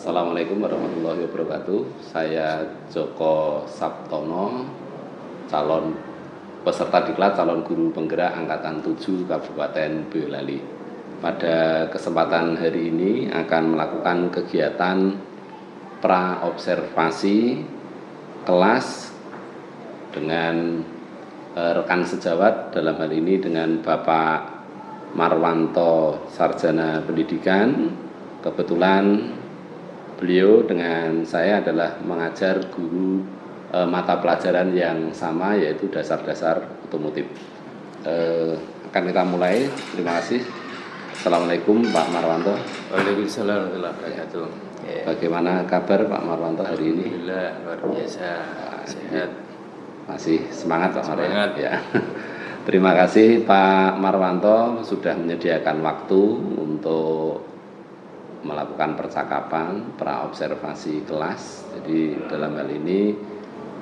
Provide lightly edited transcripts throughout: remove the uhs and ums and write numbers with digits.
Assalamualaikum warahmatullahi wabarakatuh. Saya Joko Sabtono, calon peserta diklat calon guru penggerak angkatan 7 Kabupaten Boyolali. Pada kesempatan hari ini akan melakukan kegiatan praobservasi kelas dengan rekan sejawat, dalam hal ini dengan Bapak Marwanto, Sarjana Pendidikan. Kebetulan beliau dengan saya adalah mengajar guru mata pelajaran yang sama, yaitu dasar-dasar otomotif. Akan kita mulai. Terima kasih. Assalamualaikum Pak Marwanto. Waalaikumsalam warahmatullahi wabarakatuh. Bagaimana kabar Pak Marwanto hari ini? Alhamdulillah luar biasa, sehat. Masih semangat Pak Marwanto? Semangat. Ya. Terima kasih Pak Marwanto sudah menyediakan waktu untuk melakukan percakapan praobservasi kelas. Jadi dalam hal ini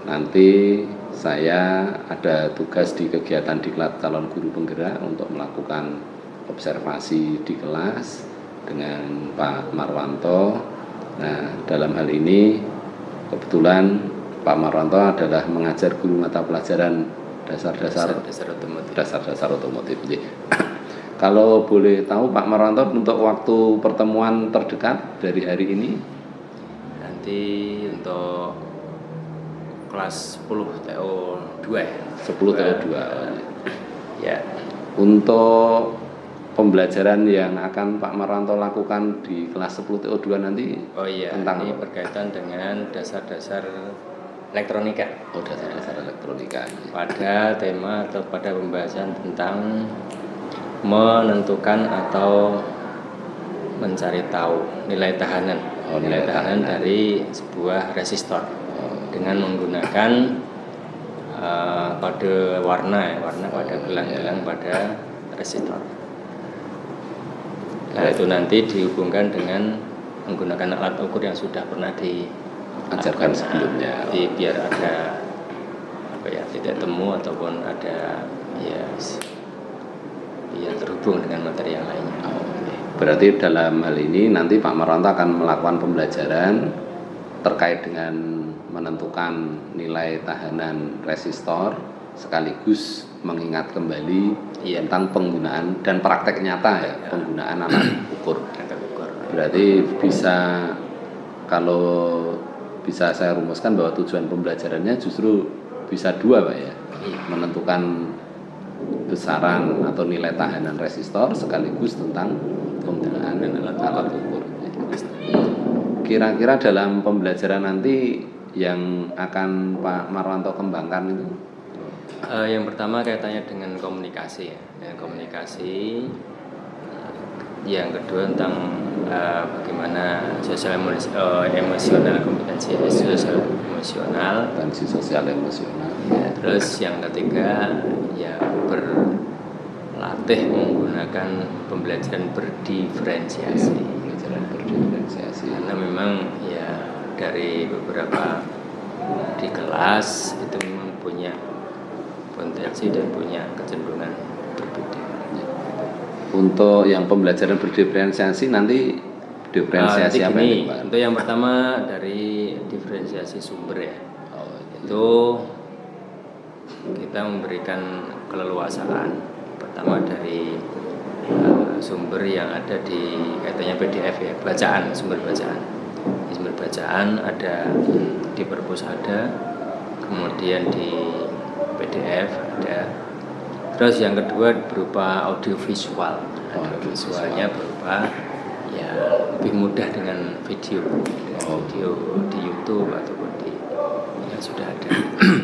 nanti saya ada tugas di kegiatan diklat calon guru penggerak untuk melakukan observasi di kelas dengan Pak Marwanto. Nah, dalam hal ini kebetulan Pak Marwanto adalah mengajar guru mata pelajaran dasar-dasar otomotif. Kalau boleh tahu Pak Marwanto, untuk waktu pertemuan terdekat dari hari ini? Nanti untuk kelas 10 TO 2 ya? 10 TO 2 ya. Untuk pembelajaran yang akan Pak Marwanto lakukan di kelas 10 TO 2 nanti tentang ini berkaitan dengan dasar-dasar elektronika. Dasar-dasar elektronika. Pada tema atau pada pembahasan tentang menentukan atau mencari tahu nilai tahanan, nilai tahanan dari sebuah resistor dengan menggunakan kode warna pada gelang-gelang pada resistor. Nah, itu nanti dihubungkan dengan menggunakan alat ukur yang sudah pernah diajarkan sebelumnya. Biar ada titik temu ataupun ada terhubung dengan materi yang lainnya. Berarti dalam hal ini nanti Pak Marwanto akan melakukan pembelajaran terkait dengan menentukan nilai tahanan resistor, sekaligus mengingat kembali tentang penggunaan dan praktek nyata penggunaan alat ukur. Berarti kalau bisa saya rumuskan bahwa tujuan pembelajarannya justru bisa dua Pak ya, menentukan besaran atau nilai tahanan resistor sekaligus tentang penggunaan alat ukur. Kira-kira dalam pembelajaran nanti yang akan Pak Marwanto kembangkan itu? Yang pertama kaitannya dengan komunikasi komunikasi. Yang kedua tentang bagaimana emosional, kompetensi sosial emosional. Terus yang ketiga berlatih menggunakan pembelajaran berdiferensiasi. Karena memang dari beberapa di kelas itu memang punya potensi dan punya kecenderungan berbeda. Untuk yang pembelajaran berdiferensiasi nanti diferensiasi apa ini Pak? Untuk yang pertama dari diferensiasi sumber ya. Itu kita memberikan keleluasaan pertama dari sumber yang ada di kaitannya PDF ya, sumber bacaan. Di sumber bacaan ada di perpus ada, kemudian di PDF ada. Terus yang kedua berupa audiovisual. Audiovisualnya berupa lebih mudah dengan video di YouTube ataupun yang sudah ada.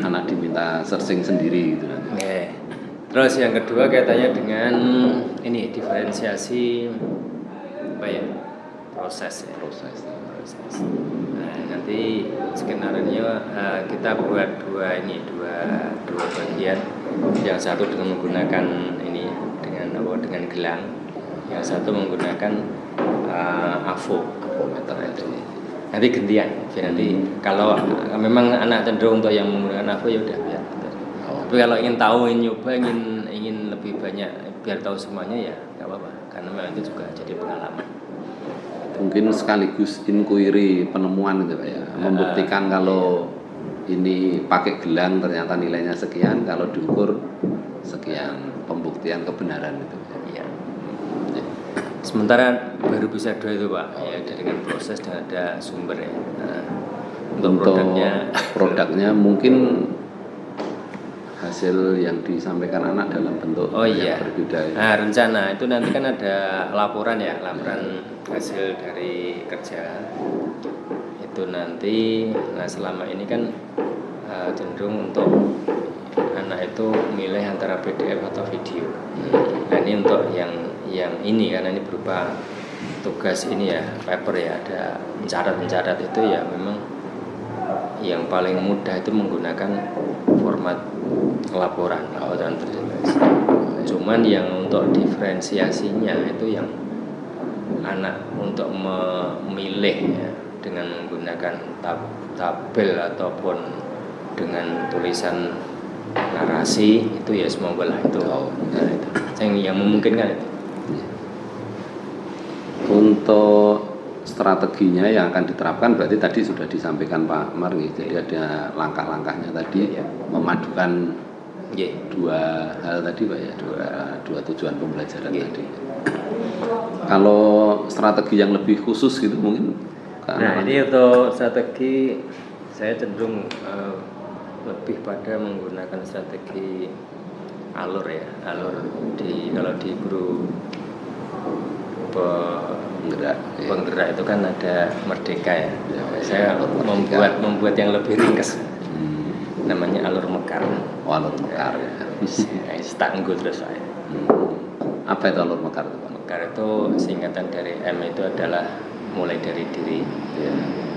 Anak diminta searching sendiri gitu nanti. Terus yang kedua kaitannya dengan ini diferensiasi proses. Nah, nanti skenario kita buat dua bagian. Yang satu dengan menggunakan dengan gelang, yang satu menggunakan avometer itu. Nanti gantian. Nanti kalau memang anak cenderung untuk yang menggunakan avo ya udah biar. Tapi kalau ingin tahu, ingin nyoba, ingin lebih banyak biar tahu semuanya ya nggak apa-apa, karena memang itu juga jadi pengalaman. mungkin sekaligus inquiry penemuan gitu Pak ya, membuktikan kalau ini pakai gelang ternyata nilainya sekian, kalau diukur sekian, pembuktian kebenaran itu. Iya. Sementara baru bisa 2 itu Pak, ya dengan proses dan ada sumber ya. Nah, untuk produknya mungkin hasil yang disampaikan anak dalam bentuk yang berbeda ya. Nah, rencana itu nanti kan ada laporan ya, laporan hasil dari kerja itu nanti. Nah, selama ini kan cenderung untuk anak itu milih antara PDF atau video. Nah, ini untuk yang ini karena ini berupa tugas ini ya, paper ya, ada mencatat itu ya, memang yang paling mudah itu menggunakan format laporan tertulis. Cuman yang untuk diferensiasinya itu yang anak untuk memilih ya, dengan menggunakan tabel ataupun dengan tulisan narasi itu ya semoga lah itu. Nah, itu yang memungkinkan itu. Untuk strateginya yang akan diterapkan berarti tadi sudah disampaikan Pak Mar, jadi ada langkah-langkahnya tadi memadukan dua hal tadi Pak ya, dua tujuan pembelajaran tadi. Kalau strategi yang lebih khusus gitu mungkin. Nah, ini untuk strategi saya cenderung lebih pada menggunakan strategi alur ya, kalau di guru penggerak itu kan ada merdeka ya. Saya membuat yang lebih ringkas. Namanya alur mekar. Alur mekar ya. Tangguh terus saya. Apa itu alur mekar itu Pak? Mekar itu singkatan dari M, itu adalah mulai dari diri.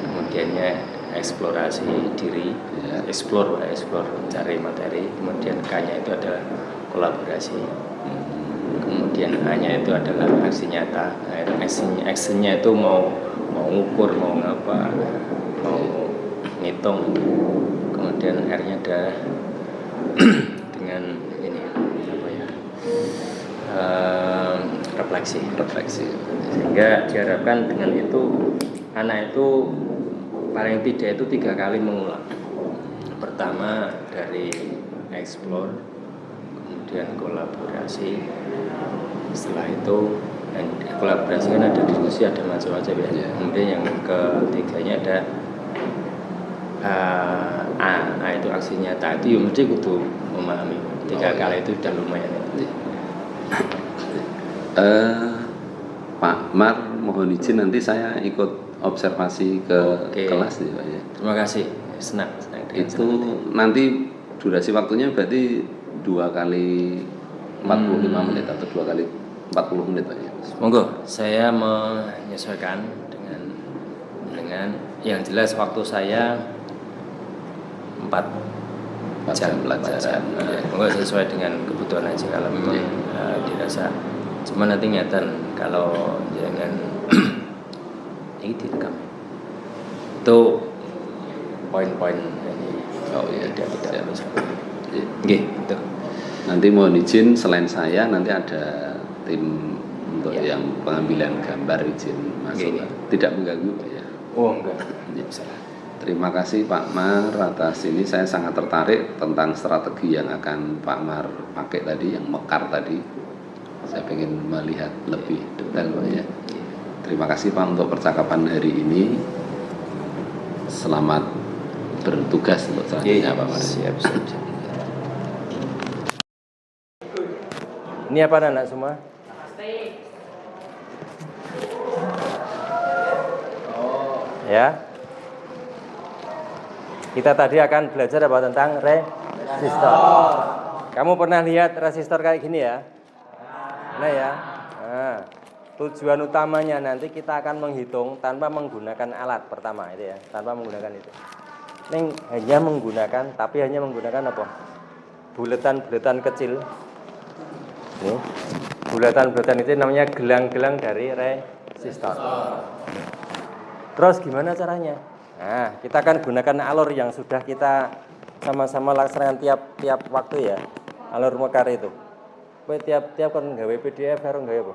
Kemudiannya eksplorasi diri, explore mencari materi. Kemudian K-nya itu adalah kolaborasi. Kemudian A-nya itu adalah aksi nyata. Nah, itu aksinya itu mau ngukur, mau ngapa, mau ngitung. Kemudian R-nya adalah dengan ini apa ya, refleksi. Sehingga diharapkan dengan itu anak itu paling tidak itu 3 kali mengulang. Pertama dari explore, kemudian kolaborasi. Setelah itu kolaborasi kan ada diskusi, ada macam-macam ya. Kemudian yang ketiganya ada A itu aksi nyata. Itu yang mesti kudu memahami. 3 kali itu sudah lumayan. Pak Mar, mohon izin nanti saya ikut observasi ke kelas nih Pak ya. Terima kasih. Senang itu nanti durasi waktunya berarti 2 kali 45 menit atau 2 kali 40 menit Pak ya. Monggo, saya menyesuaikan dengan yang jelas waktu saya 4 jam pelajaran. Monggo sesuai dengan kebutuhan aja kalau memang dirasa. Cuma nanti ingatan kalau jangan ini direkam. Itu poin-poin ini. Tidak bisa. Gitu. Nanti mohon izin selain saya nanti ada tim untuk yang pengambilan gambar, izin masuk. Tidak mengganggu Pak ya. Enggak. Terima kasih Pak Mar atas ini, saya sangat tertarik tentang strategi yang akan Pak Mar pakai tadi, yang mekar tadi. Saya ingin melihat lebih detail Pak ya. Terima kasih Pak untuk percakapan hari ini. Selamat bertugas untuk selanjutnya Pak Mar. Siap. Ini apa anak semua? Ya. Kita tadi akan belajar apa tentang resistor. Kamu pernah lihat resistor kayak gini ya? Nah ya. Nah, tujuan utamanya nanti kita akan menghitung tanpa menggunakan alat pertama itu ya, tanpa menggunakan itu. Ini hanya menggunakan apa? Buletan-buletan kecil. Ini. Bulatan-bulatan itu namanya gelang-gelang dari resistor. Terus gimana caranya? Nah, kita akan gunakan alur yang sudah kita sama-sama laksanakan tiap waktu ya. Alur mekar itu. Kowe tiap kan gawe PDF karo gawe apa?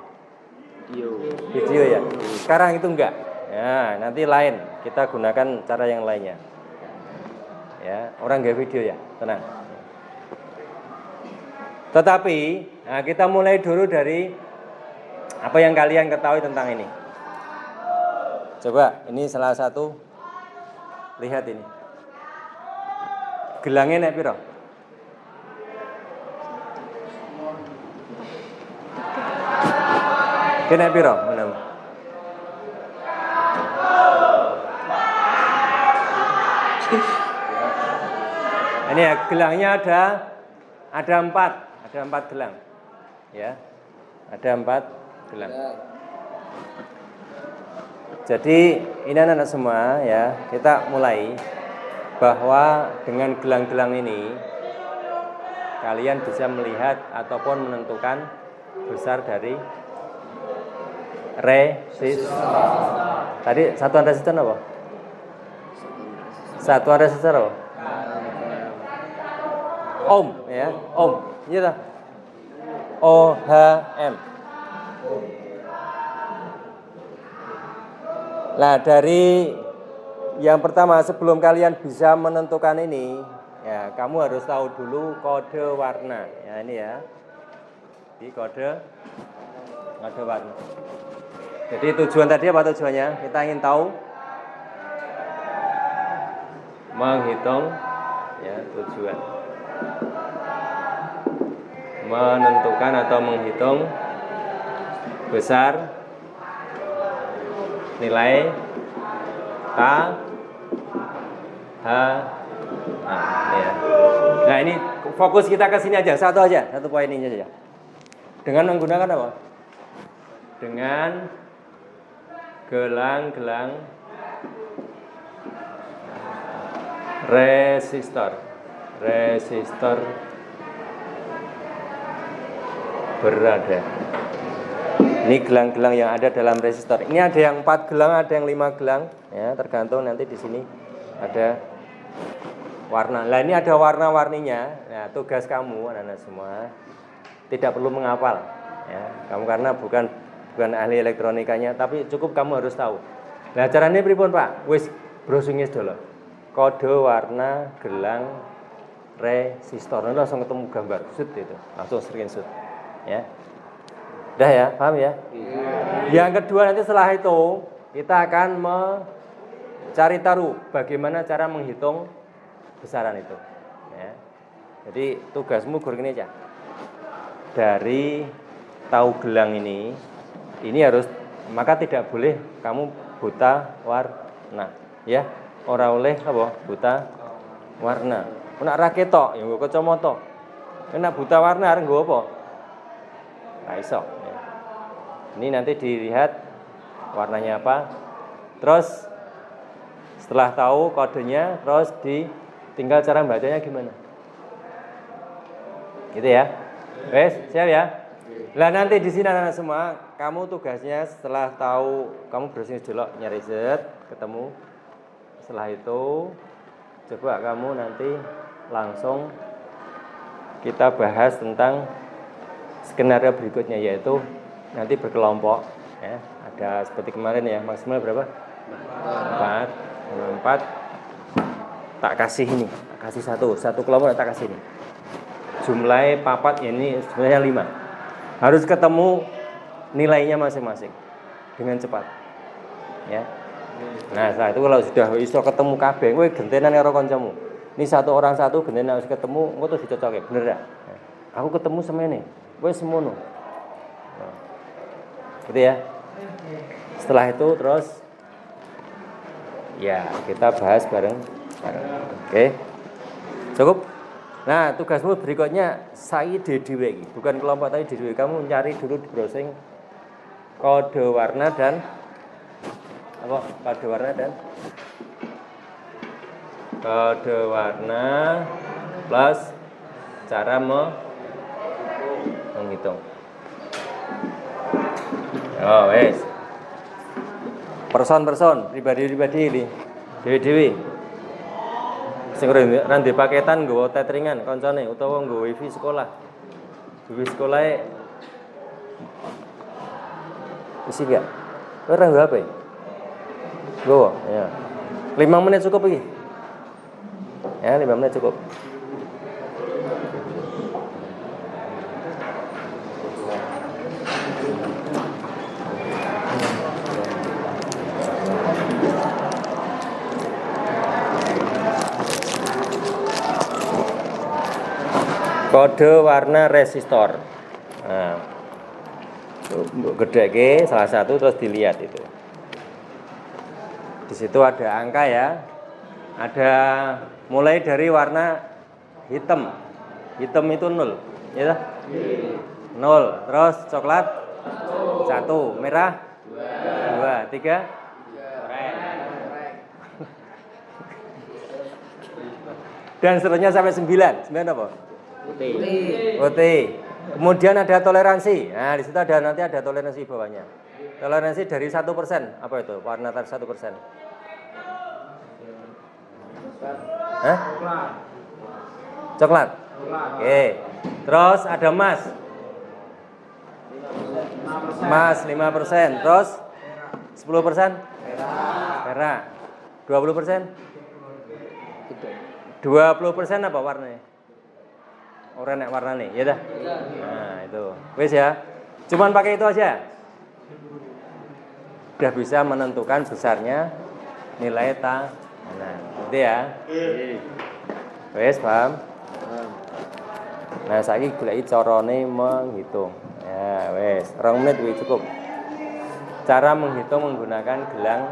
Video ya. Sekarang itu enggak. Ya, nanti lain. Kita gunakan cara yang lainnya. Ya, orang nggak video ya, tenang. Tetapi, nah kita mulai dulu dari apa yang kalian ketahui tentang ini. Coba, ini salah satu. Lihat ini. Gelangnya nek piro? Kena piro? Mana? Ini ya, gelangnya ada 4 gelang. Ya. Ada 4 gelang. Jadi ini anak-anak semua ya, kita mulai bahwa dengan gelang-gelang ini kalian bisa melihat ataupun menentukan besar dari resistor. Tadi satuan resistor apa? Satuan resistor apa? Ohm ya, ohm. Iya toh? OHM. Nah, dari yang pertama sebelum kalian bisa menentukan ini, ya kamu harus tahu dulu kode warna. Ya ini ya. Di kode warna. Jadi tujuan tadi apa tujuannya? Kita ingin tahu menghitung ya tujuan. Menentukan atau menghitung besar nilai K H. Nah ini fokus kita ke sini aja, satu poin ini saja. Dengan menggunakan apa? Dengan gelang-gelang resistor berada. Ini gelang-gelang yang ada dalam resistor. Ini ada yang 4 gelang, ada yang 5 gelang, ya tergantung nanti di sini ada warna. Nah ini ada warna-warninya. Nah tugas kamu anak-anak semua tidak perlu menghafal, ya kamu karena bukan ahli elektronikanya, tapi cukup kamu harus tahu. Nah caranya pripun Pak? Wis browsing dulu. Kode warna gelang resistor. Nanti langsung ketemu gambar, shoot itu, langsung screenshot, ya. Udah ya, paham ya? Yang kedua nanti setelah itu kita akan mencari tahu bagaimana cara menghitung besaran itu. Ya. Jadi tugasmu guru ini aja. Dari tahu gelang ini harus, maka tidak boleh kamu buta warna, ya. Ora oleh apa? Buta warna. Nek ra ketok ya nggo kacamata. Nek buta warna arep nggo apa? Ra iso. Ini nanti dilihat warnanya apa. Terus setelah tahu kodenya, terus tinggal cara bacanya gimana. Gitu ya. Wes, siap ya? Lah nanti di sini anak-anak semua, kamu tugasnya setelah tahu, kamu browsing dulu, nyari Z, ketemu. Setelah itu coba kamu nanti langsung kita bahas tentang skenario berikutnya, yaitu nanti berkelompok ya. Ada seperti kemarin ya, maksimal berapa? 4. Tak kasih ini, tak kasih satu kelompok tak kasih ini. Jumlah papat ini sebenarnya 5. Harus ketemu nilainya masing-masing dengan cepat. Ya. Nah, setelah itu kalau sudah iso ketemu kabeh, kowe gentenan karo kancamu. Ini satu orang satu gentenan harus ketemu, engko terus dicocoke, bener ya? Aku ketemu semene. Kowe semono. Gitu ya. Setelah itu terus ya kita bahas bareng. Oke. Cukup? Nah, tugasmu berikutnya saya dhewe iki, bukan kelompok tapi dhewe. Kamu cari dulu di browsing kode warna dan apa? Kode warna plus cara menghitung. Oh, wes. Person, pribadi ini. Dewi. Sing ora ndek paketan nggawa tetheringan kancane utawa nggawa wifi sekolah. Wifi sekolahe Isi gak? Orang gak apa ya? Gue ya. 5 menit cukup lagi. Ya 5 menit cukup. Kode warna resistor. Nah, gede ke salah satu terus dilihat itu. Di situ ada angka ya. Ada mulai dari warna hitam. Hitam itu 0, ya. 0. Terus coklat 1, merah 2, 3. Dan seterusnya sampai 9. 9 apa? Putih. Kemudian ada toleransi. Nah, di situ nanti ada toleransi bawahnya. Toleransi dari 1%. Apa itu? Warna 1%. Hah? Coklat. Oke. Terus ada emas. Emas 5%. Terus 10%? Perak. 20%? 20% apa warnanya? Oranye warna nih, ya dah. Nah, itu. Wes ya. Cuman pakai itu aja. Udah bisa menentukan besarnya nilai tanah. Gitu ya. Wes, paham? Nah, saiki goleki carane menghitung. Ya, wes. 2 menit wis cukup. Cara menghitung menggunakan gelang.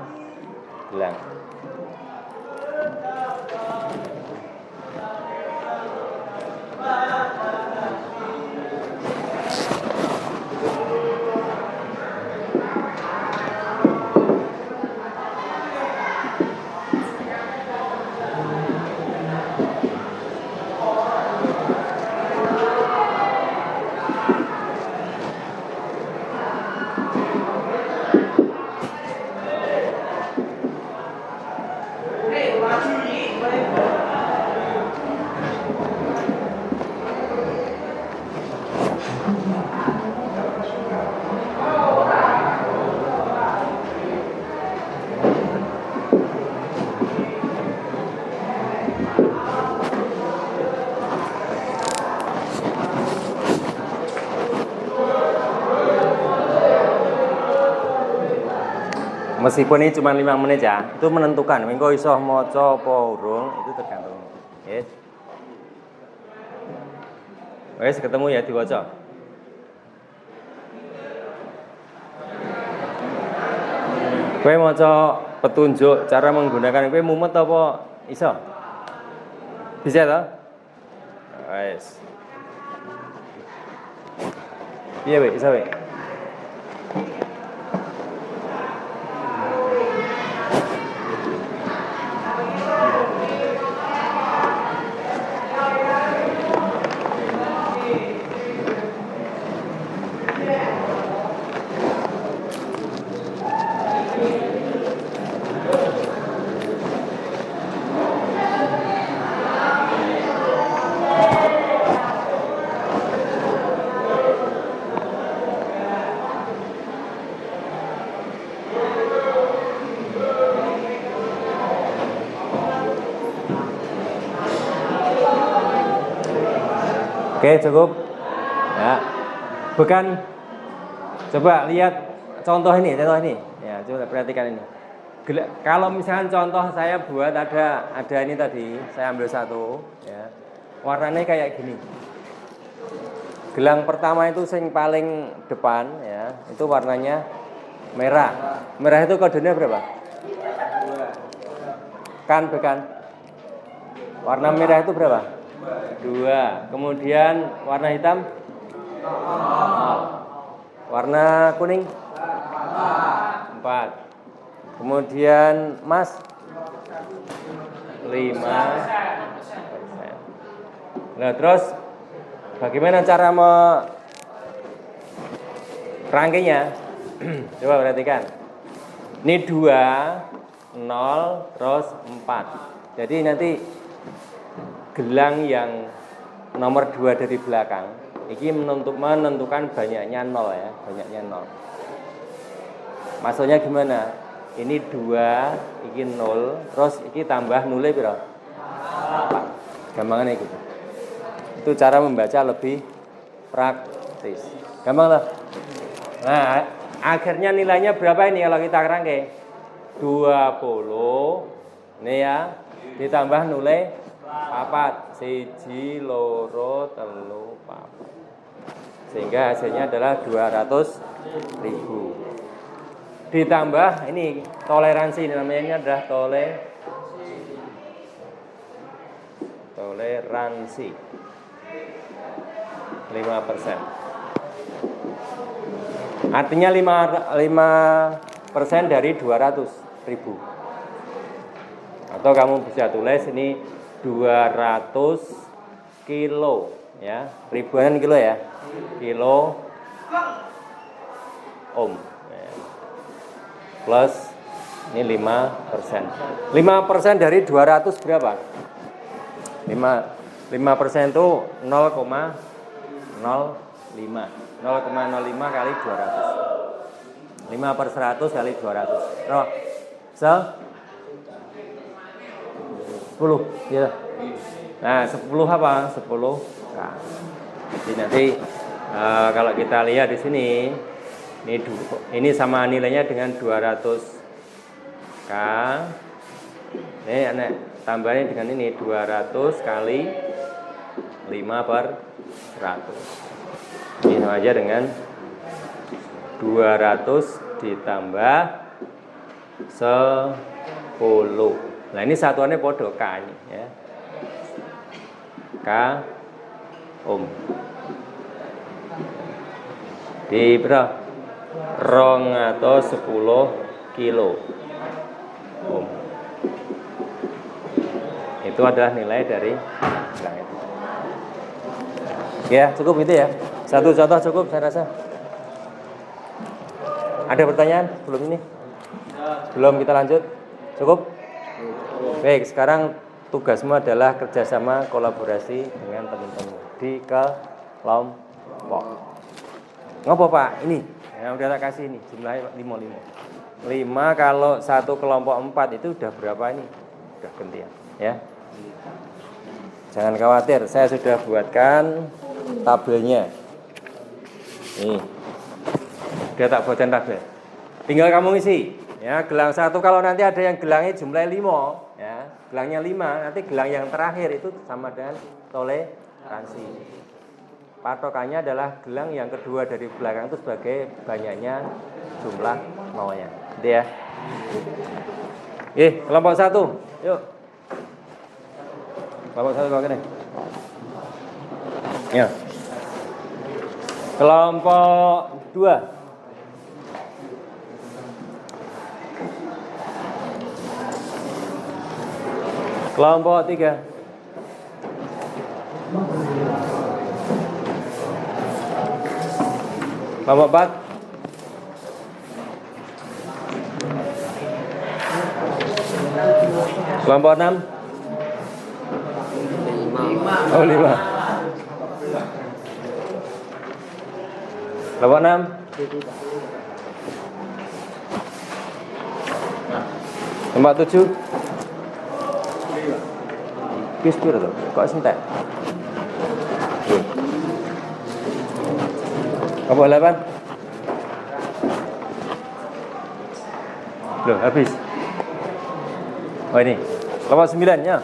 Meskipun ini cuma 5 menit ya, itu menentukan engko iso maca apa urung itu tergantung. Yes. Wes ketemu ya diwaca. Kowe maca petunjuk cara menggunakan kowe mumet apa iso? Bisa toh? Wes. Iya, Wek, iso, Wek. Oke, cukup. Ya. Bukan. Coba lihat contoh ini. Ya, coba perhatikan ini. Kalau misalkan contoh saya buat ada ini tadi, saya ambil satu, ya. Warnanya kayak gini. Gelang pertama itu yang paling depan, ya, itu warnanya merah. Merah itu kodenya berapa? 2. Bukan. Warna merah itu berapa? 2. Kemudian warna hitam 0. Warna kuning 4. Kemudian emas 5%. Nah, terus bagaimana cara merangkainya? Coba perhatikan. Ini 2, 0, terus 4. Jadi nanti gelang yang nomor 2 dari belakang ini menentukan banyaknya 0 ya, banyaknya 0. Maksudnya gimana? Ini 2, ini 0, terus ini tambah nolnya berapa? 4. Gampangannya gitu. Itu cara membaca lebih praktis. Gampang loh. Nah, akhirnya nilainya berapa ini kalau kita rangkai? 20. Ini ya. Ditambah nolnya 4. 1, 2, 3, 4. Sehingga hasilnya adalah 200.000. Ditambah ini toleransi, namanya ini adalah toleransi 5%. Artinya 5% dari 200.000. Atau kamu bisa tulis ini 200 kilo ya, ribuan kilo ya, kilo ohm ya. Plus ini 5%. 5% dari 200 berapa? 5% itu 0,05. 0,05 kali 200. 5 per 100 kali 200. Oh, 10 ya. Nah, 10 apa? 10 K. Jadi nanti kalau kita lihat di sini ini sama nilainya dengan 200 K. Ini anak tambahnya dengan ini 200 kali 5 per 100. Ini sama aja dengan 200 ditambah 10. Nah, ini satuannya podo K ini ya. K ohm. Di berapa? 2 atau 10 kilo ohm. Itu adalah nilai dari gelang itu. Ya, cukup itu ya. Satu contoh cukup saya rasa. Ada pertanyaan sebelum ini? Belum, kita lanjut? Cukup? Baik, sekarang tugasmu adalah kerjasama kolaborasi dengan teman-teman di kelompok. Ngopo Pak? Ini, ya udah tak kasih ini, jumlahnya 5. Kalau satu kelompok 4 itu udah berapa ini? Udah gantian, ya. Jangan khawatir, saya sudah buatkan tabelnya. Nih, udah tak buatkan tabel. Tinggal kamu isi. Ya, gelang 1 kalau nanti ada yang gelangnya jumlahnya 5, ya, gelangnya 5, nanti gelang yang terakhir itu sama dengan toleransi. Patokannya adalah gelang yang kedua dari belakang itu sebagai banyaknya jumlah nolnya. Gitu ya. Kelompok 1. Yuk. Kelompok 1 kok gini. Ya. Kelompok 2. Kelompok 3. Kelompok 4. Kelompok 6. 5. Oh, 5. Kelompok 6. Kelompok 7. Kis piro to? Kok sentek? Kelompok 8. Loh, habis. Oh, ini. Kelompok 9 ya.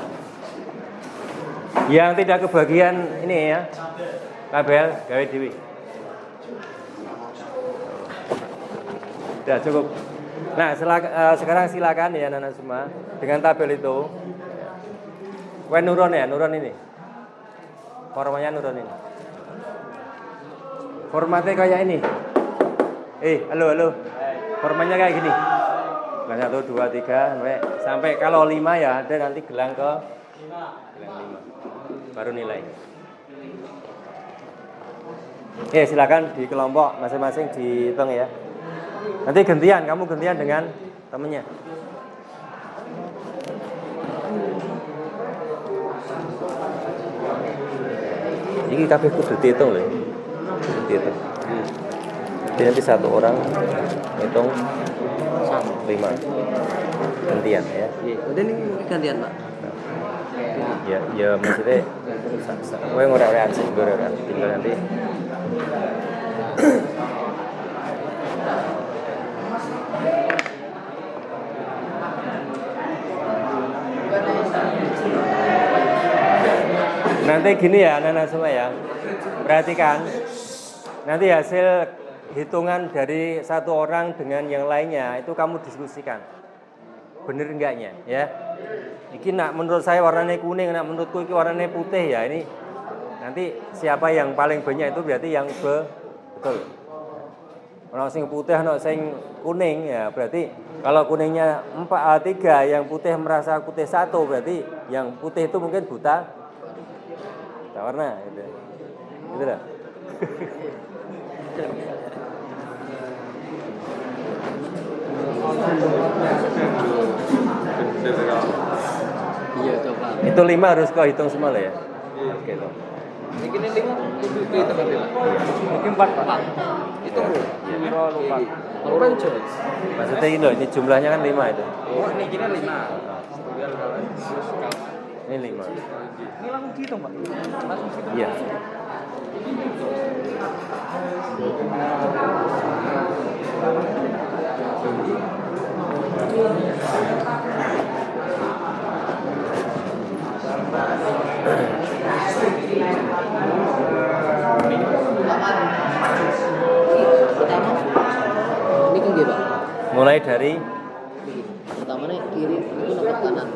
Yang tidak kebagian ini ya. Tabel gawe dhewe. Sudah cukup. Nah, sekarang silakan ya anak-anak semua dengan tabel itu. Nuron ya, nuron ini. Formanya nuron ini. Formatnya kayak ini. Halo. Formanya kayak gini. Gelang 1, 2, 3 sampai kalau 5 ya ada nanti gelang ke gelang 5. Baru nilai. Silakan di kelompok masing-masing dihitung ya. Nanti gantian, kamu gantian dengan temennya. Ini kabeh kudu dihitung lho. Dihitung. Jadi nanti satu orang hitung 5. Gantian ya. Iya, udah ini gantian, Pak. Ya maksudnya kowe ngorek-orekan sih, ngorek-orekan. Tinggal nanti nanti gini ya anak-anak semua ya, perhatikan nanti hasil hitungan dari satu orang dengan yang lainnya itu kamu diskusikan bener enggaknya ya. Ini nak menurut saya warnanya kuning, nak menurutku ini warnanya putih ya, ini nanti siapa yang paling banyak itu berarti yang betul. Kalau sing putih, kalau sing kuning ya berarti kalau kuningnya 3, yang putih merasa putih 1, berarti yang putih itu mungkin buta warna gitu. Gitu lah. Iya, coba. Itu 5 harus kau hitung semua lah ya. Oke toh. Ini 5 kudu itu kan. Mungkin 4, Pak. Itu bro, lupa. Kalau rancu. Maksudnya ini loh, ini jumlahnya kan 5 itu. Oh, ini kira 5. Ini 5. Ini langsung dihitung, Pak. Langsung dihitung. Iya. Pertama, ini kan gitu. Mulai dari Pertama nih kiri itu nomor kanan.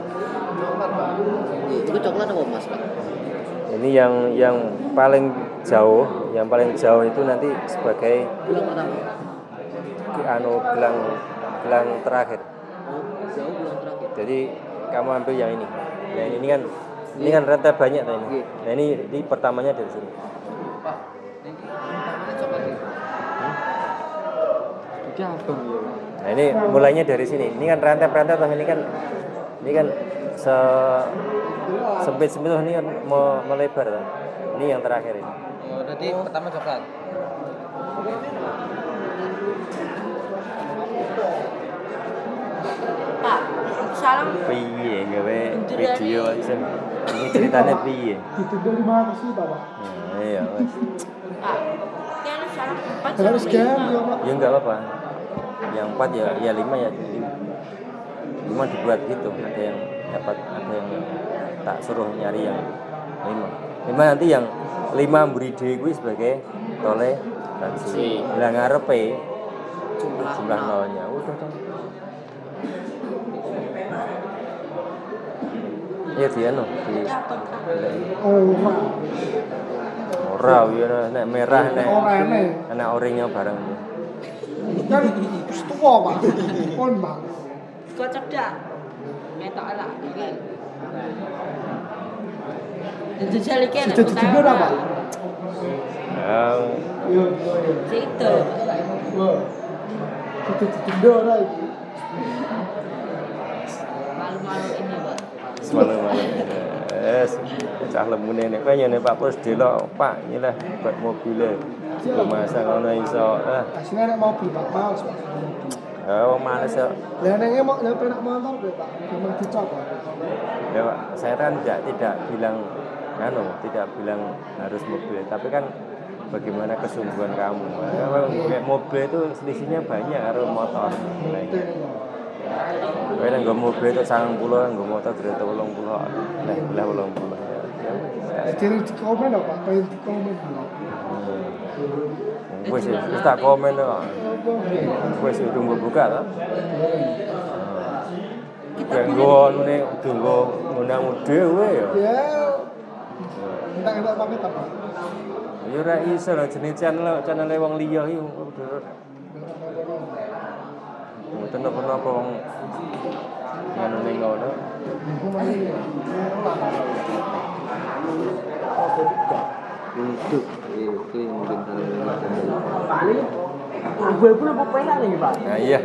Itu coklat apa emas, Pak? ini yang paling jauh itu nanti sebagai Bilang pertama. gelang terakhir. Jauh bilang terakhir. Jadi kamu ambil yang ini. Nah, ini kan rantai banyak tuh ini. Nah, ini pertamanya dari sini. Pak, ini pertamanya coklat ini. Cabang ya. Nah, ini mulainya dari sini. Ini kan rantai-rantai tuh ini kan sempit-sempit tuh ini kan melebar tuh. Ini yang terakhir ini. Oh, berarti pertama coklat. Pak, salam. Piye gawe video iso. Ini ceritanya piye? Ditunda 500 juta, Pak. Nah, iya wes. Pak, ini ada salam 4 Harus sama game 5. ya, Pak. Ya enggak apa-apa. Yang 4 ya 5 ya 5 dibuat gitu. Ada yang dapat, ada yang tak suruh nyari yang 5 nanti yang 5 mburi dhewe kuwi sebagai toleransi. Lah ngarepe jumlah nolnya udah dong. Ya dia no di Oh, Pak. ora ya nek merah nek Ora enek. ana oranye bareng. Kan tua, Pak. Kon, Pak. Kocok dah. Metok lah. Dan jajal iki enak. Sudah ditunda Pak. Yang Iya. Situ. Wah. Sudah ditunda ora iki. Malu-malu ini, Pak. semalam-malam cah lemune nek kowe nyene Pak Pus delok Pak nyilah buat mobil e masa ngono iso Asline nek mobil, Pak. Males, Pak. wong males ya. Lah nek mau nek penak motor kowe, Pak. Memang dicopot. Ya Pak, saya kan tidak bilang tidak bilang harus mobil, tapi kan bagaimana kesungguhan kamu. Kalau kayak mobil itu selisihnya banyak karo motor. Nah, kowe nek nggo mobil itu 90, nggo motor 30. Lah 80. Jadi di komen lho, Pak. Pengen di komen. Wis tak komen kok. Wis tunggu buka to. Kayak ngene tunggu ngundang dhewe ya. Ya. Entak pakai apa? Ya ora iso lho jenenge channel wong liya iki. Mboten napa-napa wong ngono ning ngono. Untuk itu yang bintang Paling abu-abu apa penak nih, Pak? Nah iya.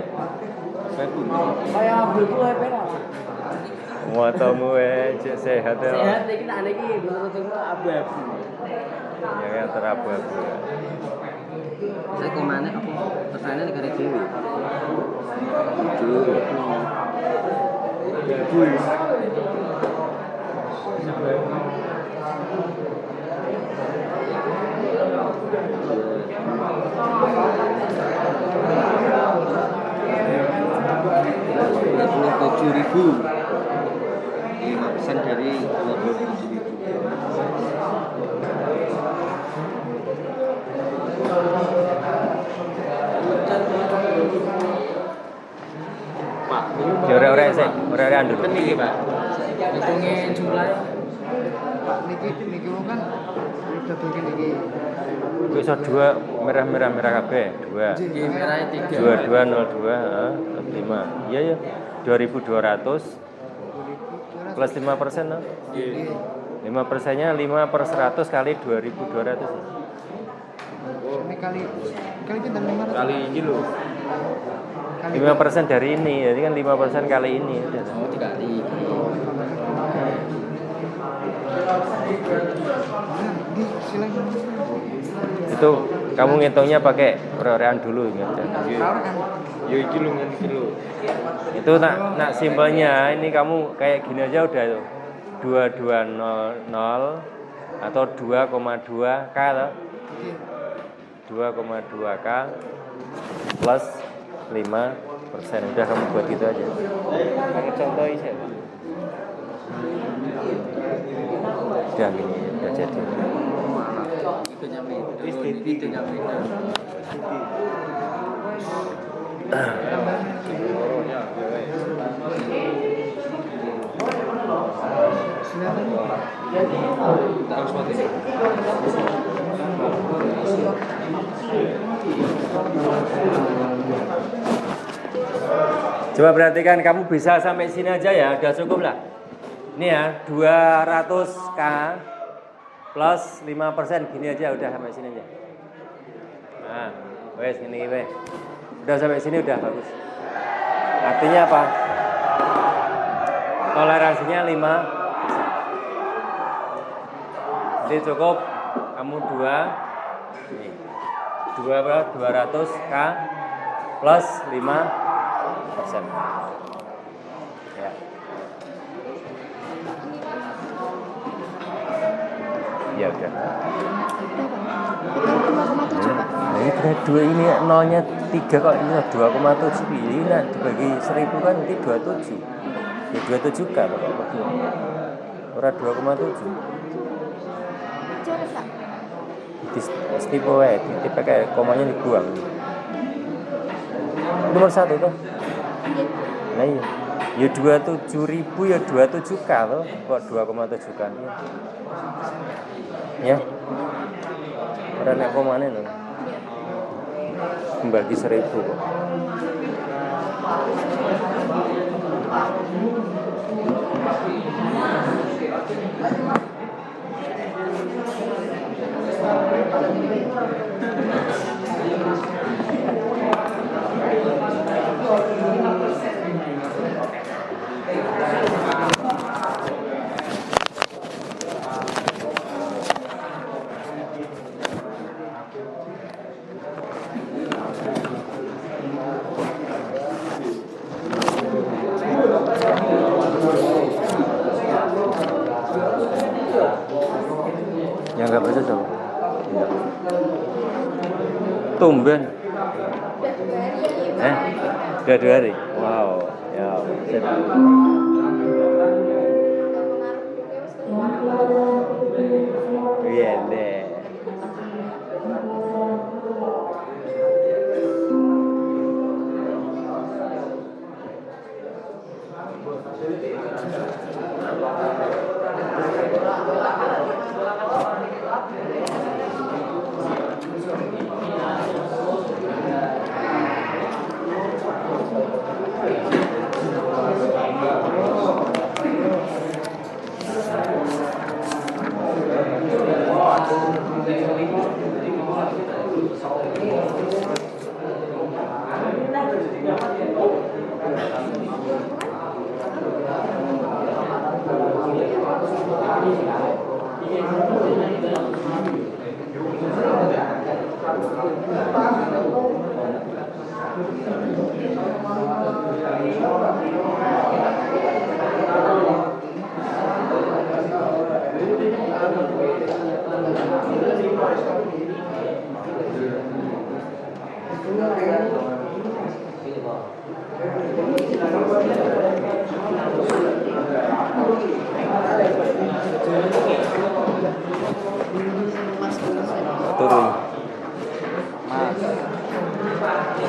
Kayak abu-abu apa penak? Motomu cek sehat ya. Sehat iki tak iki menurut abu-abu. Ya kan terabu-abu. Saya komane apa pesannya negara dewi. Ribu 5% dari 27.000. Pak, ora-ora sih, ora-ora dulu. Niki, Pak. Hitungnya jumlahnya. Pak, niki kan udah bikin niki. Bisa 2 merah kabeh, 2. Nggih, merahnya 3. 2202, 5. Iya ya. 2.200 plus 5%, no? 5%-nya 5/100 kali 2.200. Ini kali pinten 500. Kali ini loh. 5% dari ini, jadi kan 5% kali ini. Oh, dikali. Itu kamu ngitungnya pakai ore-orean dulu ingat ya. Ya iki lho ngene iki lho. Itu nak simpelnya ini kamu kayak gini aja udah tuh. 2200 atau 2,2K loh. 2,2K plus 5%. Udah kamu buat gitu aja. Kamu contohin saya. Udah gini, udah jadi. Itu nyampe. Coba perhatikan, kamu bisa sampai sini aja ya, udah cukup lah. Ini ya, 200K plus 5%, gini aja udah sampai sini aja. Nah, wes ini wes. Udah sampai sini udah bagus. Artinya apa? Toleransinya 5%. Jadi cukup kamu 200K plus 5%. Ya. Ya udah. Nah, ini berat 2 ini nolnya 3 kok ini 2,7 ini nah, dibagi 1000 kan nanti 27. Ya 27 kan Bapak. Ora 2,7. Tipe wae, tipe kayak komanya dibuang. Nomor 1 tuh. Nah iya. Ya 27.000 ya 27K loh. Kok 2,7 kan. Ya. Ora nek komane lho. Membagi 1000 kok. Yang nggak bisa coba. Tumben. Udah 2 hari. Wow. Ya. Sip. Iya deh. Turun.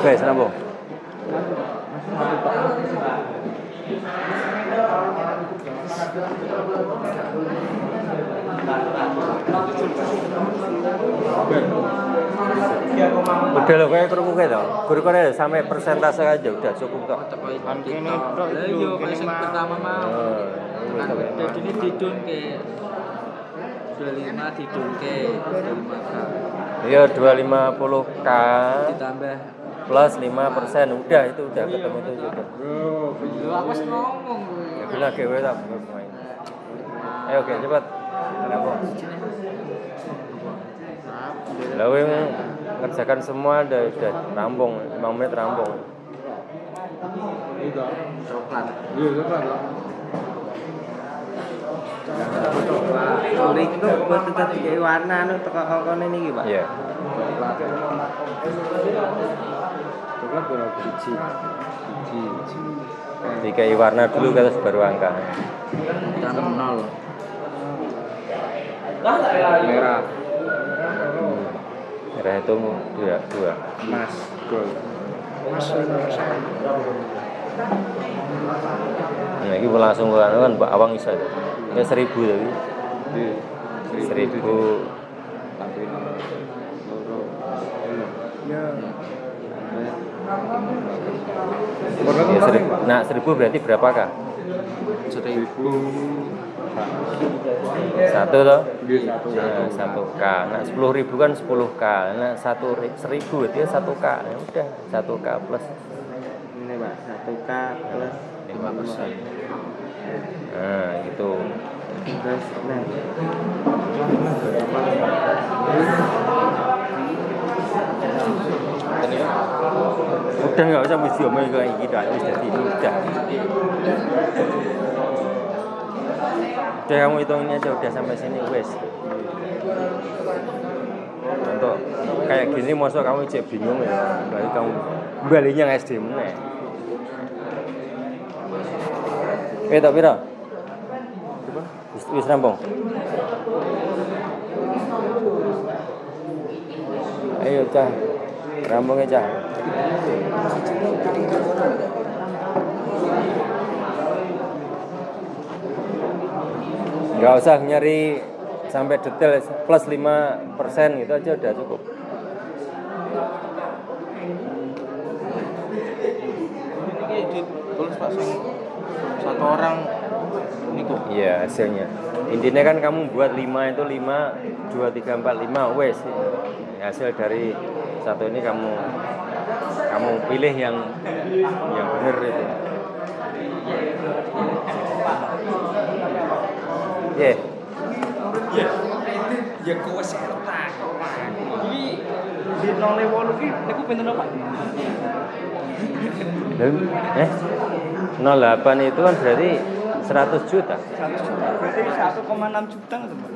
Oke, sambung. Udah loh, kayak kerungu kayak tau. Guru-guru sampai persentase aja udah cukup kok. Ini yo masih pertama mau. Jadi ini didun ke 25 didun ke 25K. Iya 250K Ditambah plus 5%, udah itu udah ketemu itu sudah. Lu aku sih ngomong gue. Ya bilang gue tak main. Ayo oke cepat. Kenapa? Lalu yang ngerjakan semua udah rampung, 5 menit rampung. Coklat. Iya coklat. Kuring itu buat tetap kayak warna nu teko kokone niki, Pak. Iya. Coklat berapa biji? Dikai warna dulu terus baru angka. Tanam 0. Merah. Merah itu dua. Emas, gold. Emas 5%. Nah, ini langsung kan Mbak Awang bisa tuh. Ya 1000 tapi. 1000. Ya, 1000. Nah, 1000 berarti berapakah? 1000. Satu toh? Nah, 1K. Nah, 10.000 kan 10K. Nah, 1000 berarti 1K. Ya udah, 1K plus Ini Pak, 1K plus 5%. Nah, gitu. Terus nah. Udah nggak usah mesti omong kayak gitu, wis jadi udah. Udah kamu hitung ini aja udah sampai sini wes. Untuk kayak gini masuk kamu cek bingung ya. Berarti kamu balinya SD meneh. Tak pira? Wis rampung. Ayo Cah. Rampungnya Cah. Nggak usah nyari sampai detail plus 5% gitu aja udah cukup. Ini ditulis Pak satu orang niku. Iya hasilnya. Intinya kan kamu buat 5 itu 5 2 3 4 5 wes. Hasil dari satu ini kamu pilih yang benar itu. Yeah. Ya kowe serta kok Pak. Iki di 08 iki niku pinten Pak? 08 itu kan berarti 100 juta. 100 juta. Berarti 1,6 juta itu Pak.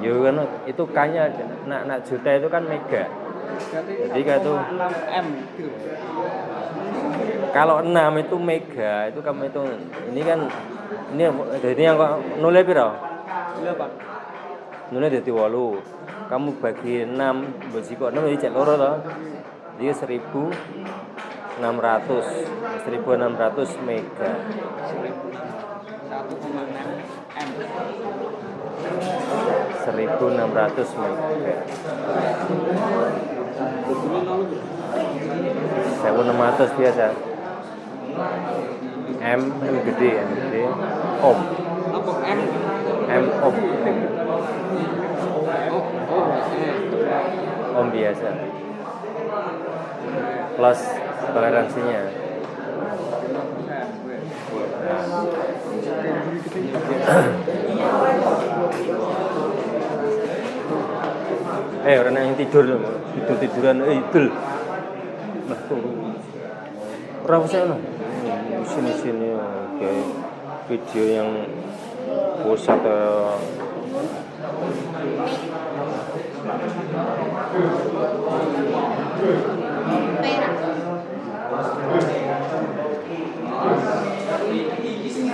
Ya kan itu K-nya nak juta itu kan mega. Jadi itu 6M gitu. Kalau 6 itu mega, itu kamu itu ini kan ini jadi yang kok nolnya piro? Iya Pak. Nolnya jadi 8. Kamu bagi 6 bersiko 6 jadi cek loro toh. Jadi 1600 mega. 1600 mega. 1600 biasa. M gede. Ohm. Apa M? M ohm. Ohm biasa. Plus toleransinya. Orang yang tiduran idul. Lah turu. Ora usah ono. Sini kayak video yang pusat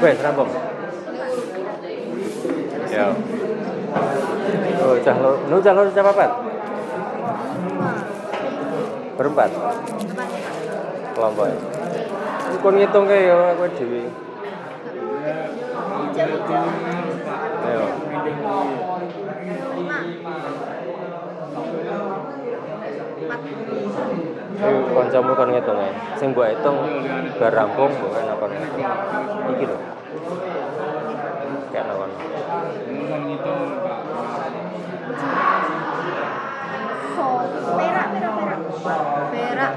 wes rampung. Ya. Oh, cah loro papat. Berempat. Kelompoknya. Kon ngitung kae ya kowe dhewe. Ayo. Kancamu kon ngitung ae. Sing mbok hitung bar rampung mbok ana kon ngitung. Iki lho. Kayak lawan. Perak.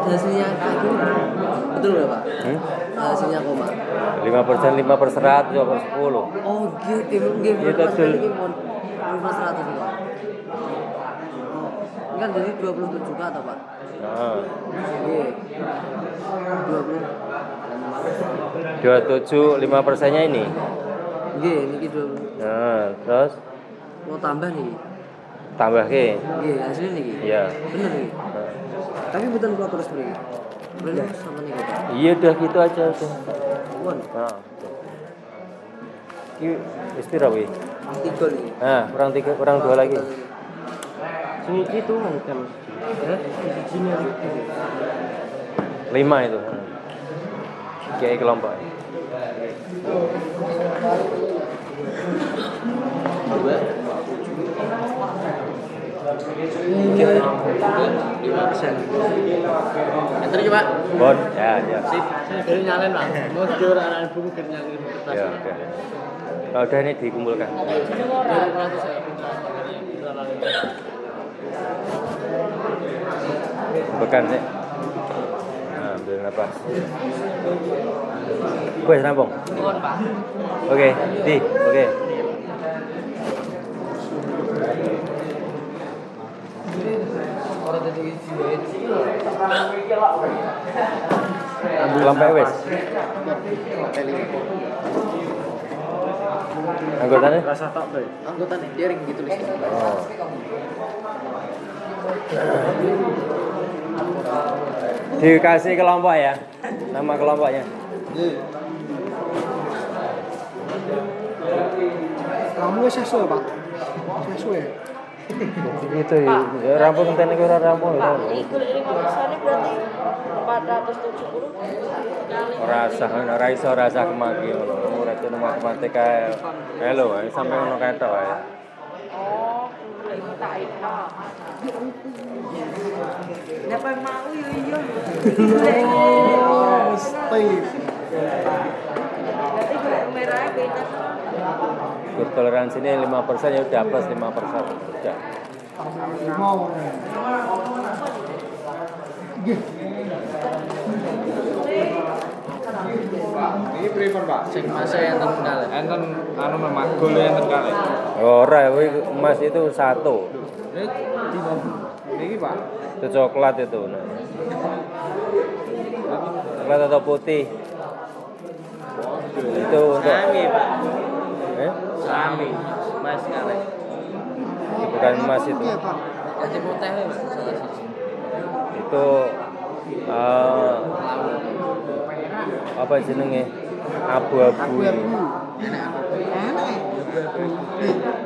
Hasilnya kayak betul nggak Pak? Hasilnya koma. 5%, 5/100, 2/10. Oh gitu, game Iya, betul. ini pun 5/100 juga. Ini kan jadi 27 juta atau Pak? Nah, Iya. 20. 27 5%-nya ini. Iya, ini 20. Nah, terus Mau tambah nih. tambah ke. Iya, hasilnya nih. Iya. Bener nih. Nah. Tapi betul gua terus beli. Beli sama nih Pak. Iya udah gitu aja udah. Won, Nah. Ki wis pira wi? 3 nih. Nah, kurang 2 lagi. Sini itu kan. Ya, sini 5 itu. Kayak kelompok. dua. 5%. Enter coba. Bon, ya. Sip, saya dari nyalain Pak. Mau jual anak ibu mungkin nyalain kertas. Ya, oke. Kalau udah ini dikumpulkan. Bukan sih. Nah, ambil napas. Wes rampung. Oke, oke. Kelompok wes. Anggotanya? Anggotanya daring gitu tulisnya. Oh. Dikasih kelompok ya, nama kelompoknya. Kamu sesuai Pak. Sesuai. Itu ya rampung enten iki ora rampung ya. Iku 5% berarti 470 kali. Ora iso rasa kemaki ngono. Ora itu matematika. Halo, sampe ngono ketok ya. Oh, iku tak ino. Napa mau yo iya. Mesti. Berarti gula merah beda. Toleransi ini 5% ya udah plus 5%. Udah. Mau. Ini pripun Pak? Sing masa yang terkenal. Enten anu memang gol enten kali. Ora, emas itu 1. Ini Pak. Itu coklat itu. Nah. Coklat atau putih? Itu untuk Sami. Mas kali. bukan emas itu. Jadi putih ya Pak, salah siji. Itu apa jenenge? Abu-abu.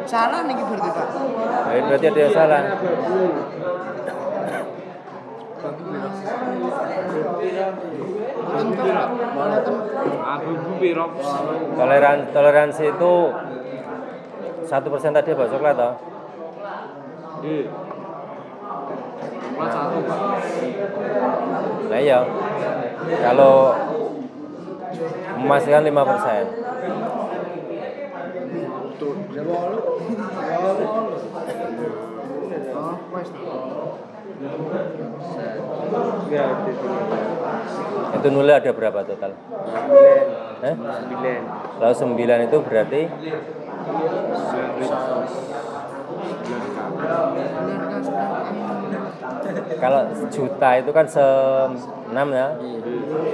Salah nih berarti Pak. Nah, berarti ada yang salah. Abu piro? Toleransi itu 1% tadi apa coklat toh? Nggih. Mas 1 Pak. Nah iya. Kalau emas kan 5%. Itu nolnya ada berapa total? 9. Lalu 9 itu berarti kalau juta itu kan 6 ya.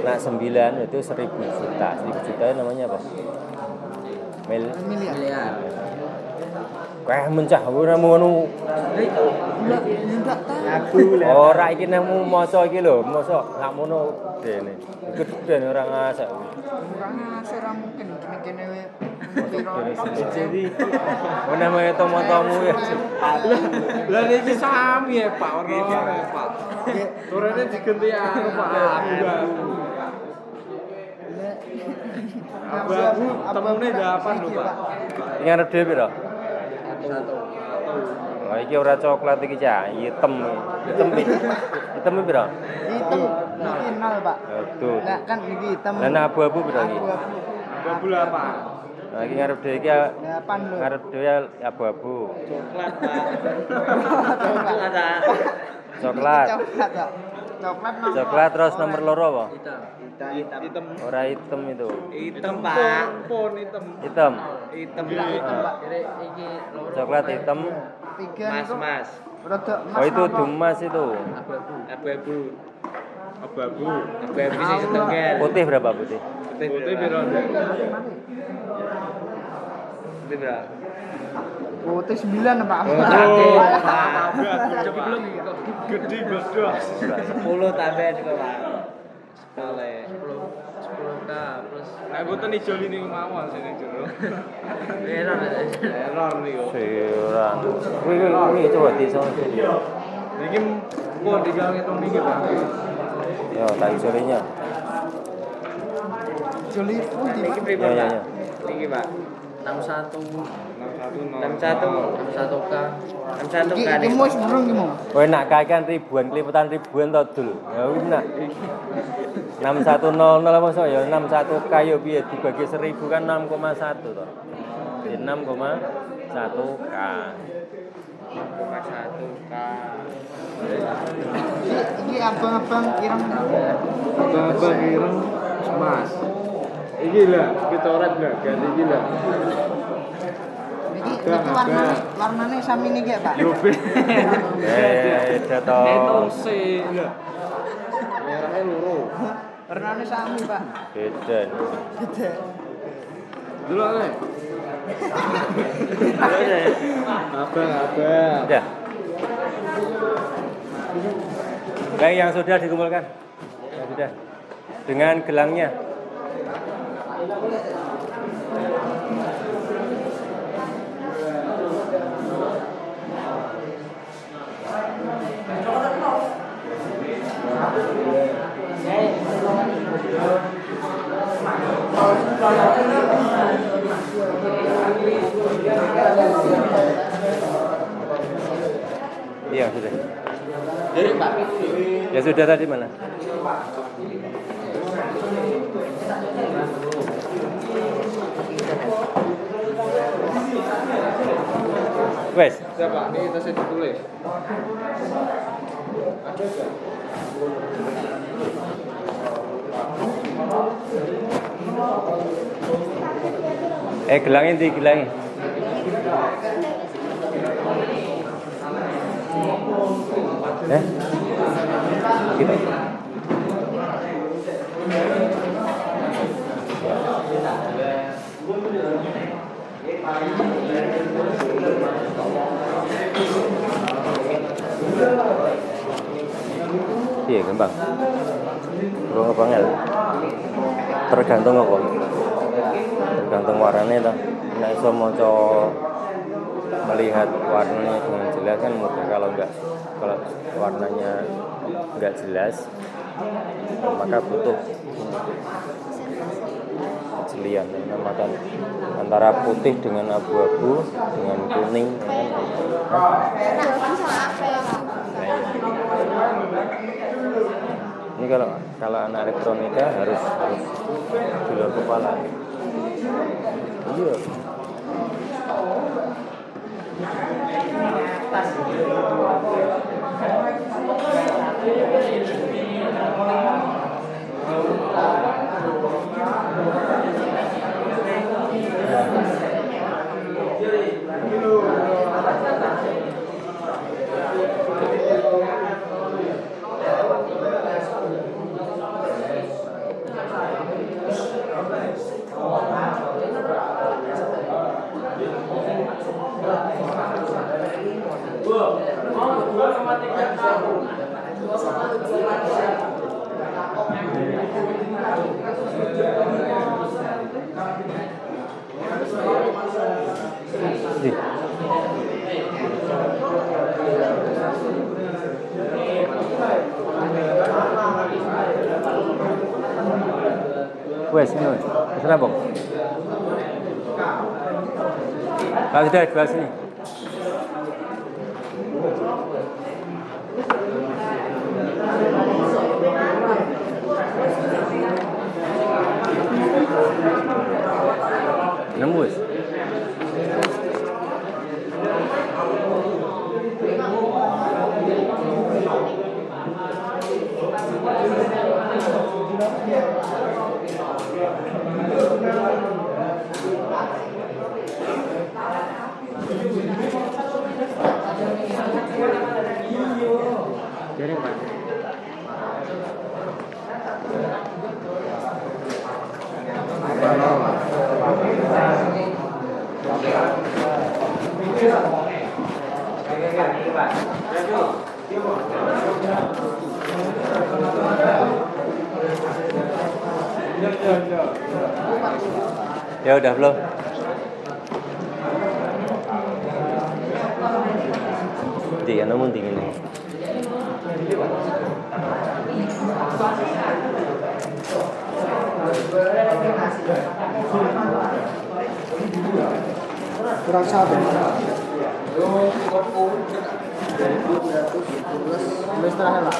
Nah 9 itu 1000 juta. 1000 juta itu namanya apa? Miliar. Kayak mencah ora ngono. Ora iki nang maca iki lho, maca sak mono dene. Gedhen ora ngasak. Ora mungkin kene Jadi mana mau tomo-tomo ya. Lah niki sami ya Pak, ora ya Pak. Turene diganti aku Pak. Abu temune dapan lho Pak. Iki arep dhewe piro? 1. Oh iki ora coklat iki cah, hitam. Hitam piro? Hitam 0 Pak. Betul. Lah kan iki hitam. Lah abu-abu piro iki? Abu 8. Nah iki ngarep dhewe iki ngarep dhewe abu-abu. Coklat Pak. Coklat. Coklat terus nomor loro apa? Hitam. Ora hitam itu. Hitam Pak. Pun hitam. Hitam. Hitam Pak. Iki Coklat hitam. 3 Mas. Oh itu dumas itu. Abu-abu sing setengah. Putih berapa putih? Putih piro? Putih berapa? Putih 9 Pak. Coba belum gede bodoh. 10 tambah juga Pak. Oleh 10k plus. Nah, mboten ijo ini mawon sing ning jero. Error niku. Siran. Kuwi coba disono. Iki kok digawe ngitung iki Pak. Ya, tak isolinya. Joli pun di iki Ya, ya, ya. Iki Pak. 61k. Iki mau burung iki mau. Kowe nak kae kan ribuan klipetan ribuan to, Dul. Ya wis nak. 6100 mosok ya 61k yo piye dibagi 1000 kan 6,1 to. Jadi 6,1k. 6,1k. Iki abang-abang ireng. Abang-abang ireng Mas. Iki lah, kita oret lah, ganti iki lah. Iki warnane sami niki ya, Pak. Yo beda to. Etose lho. Merahnya loro. Warnane sami, Pak. Beda. Beda. Delok le. Abang. Ya. Baik yang sudah dikumpulkan. Ya sudah. Dengan gelangnya. Iya sudah. Ya sudah tadi mana? Wes. Siapa? Ini tasnya ditulis. Gelangin di gelangin. Gitu. Iya gampang. Belum banget. Tergantung apa? Tergantung warnanya toh. Nek iso maca melihat warnanya dengan jelas kan mudah. Kalau warnanya enggak jelas maka butuh kejelian antara putih dengan abu-abu dengan kuning kan. Ini kalau anak elektronika harus di luar kepala. Iya. Wes, ini wes. Kenapa? Kalau sudah dua sini. Nembus. Jadi Pak. Ya udah belum? Di ano mo tingin mo? Kurang satu. Terakhir lah.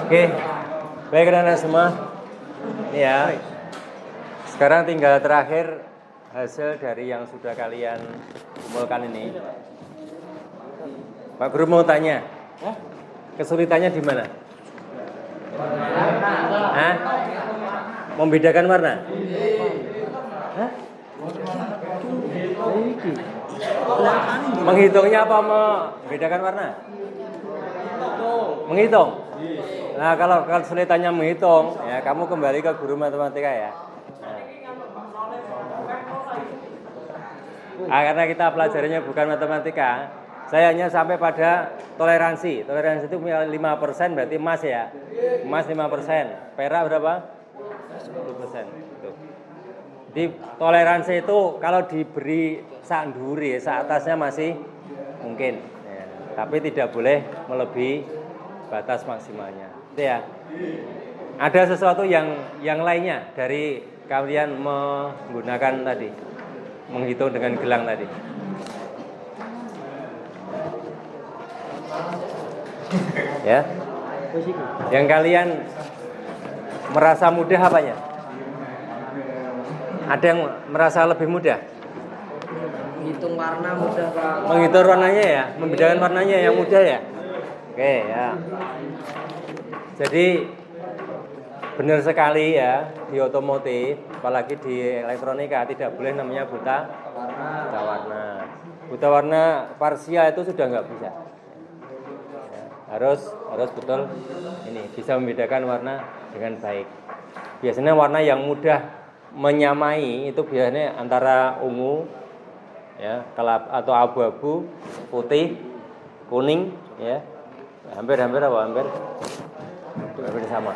Oke, baik anak semua. Ini ya. Sekarang tinggal terakhir hasil dari yang sudah kalian kumpulkan ini. Pak Guru mau tanya, kesulitannya di mana? Hah? Membedakan warna? Hah? Menghitungnya apa membedakan warna? Menghitung. Nah, kalau kesulitannya menghitung, ya kamu kembali ke guru matematika ya. Nah, karena kita pelajarinya bukan matematika, saya hanya sampai pada toleransi. Toleransi itu 5%, berarti emas ya. Emas 5%. Perak berapa? 10%. Gitu. Di toleransi itu kalau diberi sak nduri, sak atasnya masih mungkin. Ya. Tapi tidak boleh melebihi batas maksimalnya. Itu ya. Ada sesuatu yang lainnya dari kalian menggunakan tadi, menghitung dengan gelang tadi. Ya. Yang kalian merasa mudah apanya? Ada yang merasa lebih mudah? Hitung warna mudah Pak. Menghitung warnanya ya, membedakan warnanya yang mudah ya. Oke ya. Jadi benar sekali ya, di otomotif, apalagi di elektronika tidak boleh namanya buta warna. Buta warna parsial itu sudah nggak bisa. Ya, harus betul ini bisa membedakan warna dengan baik. Biasanya warna yang mudah menyamai itu biasanya antara ungu, ya, atau abu-abu, putih, kuning, ya. Hampir sama.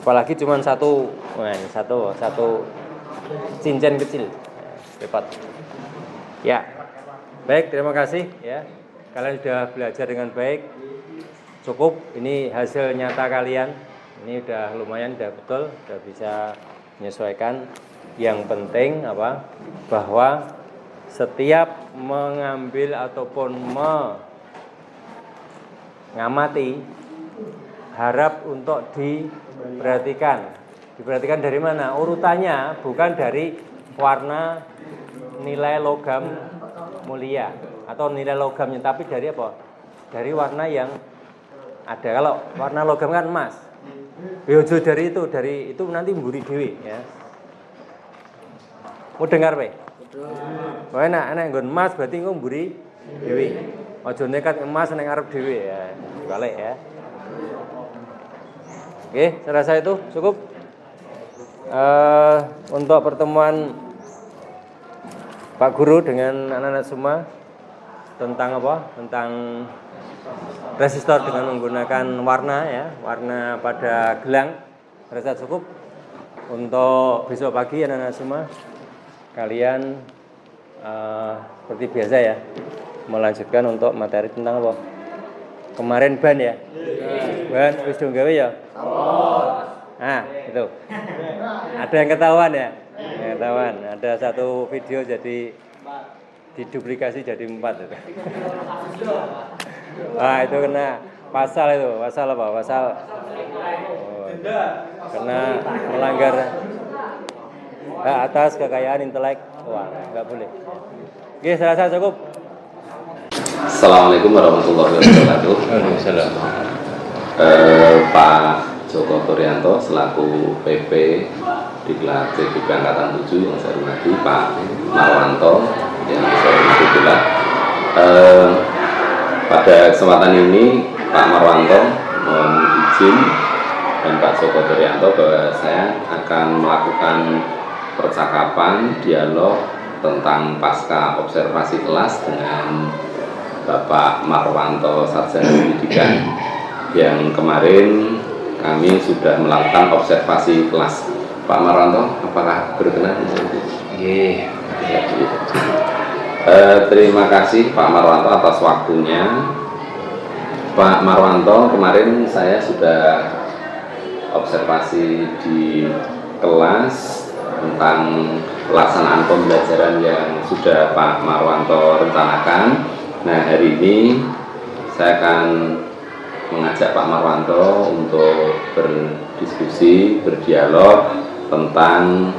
Apalagi cuma satu cincin kecil, cepat. Ya, baik, terima kasih ya. Kalian sudah belajar dengan baik. Cukup, ini hasil nyata kalian Ini udah lumayan, udah betul, udah bisa menyesuaikan. Yang penting apa? Bahwa setiap mengambil ataupun mengamati harap untuk diperhatikan. Diperhatikan dari mana? Urutannya bukan dari warna nilai logam mulia atau nilai logamnya, tapi dari apa? Dari warna yang ada. Kalau warna logam kan emas. Yojo dari itu nanti mburi dewi ya. Mau dengar pe? Wah enak nggon emas berarti engko mburi dewi. Aja nekat emas ning arep dewi ya. Balik ya. Oke, saya rasa itu cukup untuk pertemuan Pak Guru dengan anak-anak semua tentang apa? Tentang resistor dengan menggunakan warna ya, warna pada gelang. Rasa cukup. Untuk besok pagi anak-anak semua kalian seperti biasa ya, melanjutkan untuk materi tentang apa? Kemarin ban ya. Ban wis dong gawe ya? Nah, itu. Ada yang ketahuan ya? Yang ketahuan. Ada satu video jadi diduplikasi jadi 4 itu. Nah, itu kena pasal itu. Pasal apa? Pasal kena melanggar hak atas kekayaan intelektual. Enggak boleh. Oke, saya rasa cukup. Assalamualaikum warahmatullahi wabarakatuh. Waalaikumsalam. Pak Joko Turyanto selaku PP di kelas CGP Angkatan 7 yang saya hormati, Pak Marwanto yang saya hormati pula. Pada kesempatan ini Pak Marwanto mohon izin dan Pak Joko Turyanto bahwa saya akan melakukan percakapan dialog tentang pasca observasi kelas dengan Bapak Marwanto Sarjana Pendidikan yang kemarin kami sudah melakukan observasi kelas. Pak Marwanto, apakah berkenan? Iya. Terima kasih Pak Marwanto atas waktunya. Pak Marwanto, kemarin saya sudah observasi di kelas tentang pelaksanaan pembelajaran yang sudah Pak Marwanto rencanakan. Nah, hari ini saya akan mengajak Pak Marwanto untuk berdiskusi, berdialog tentang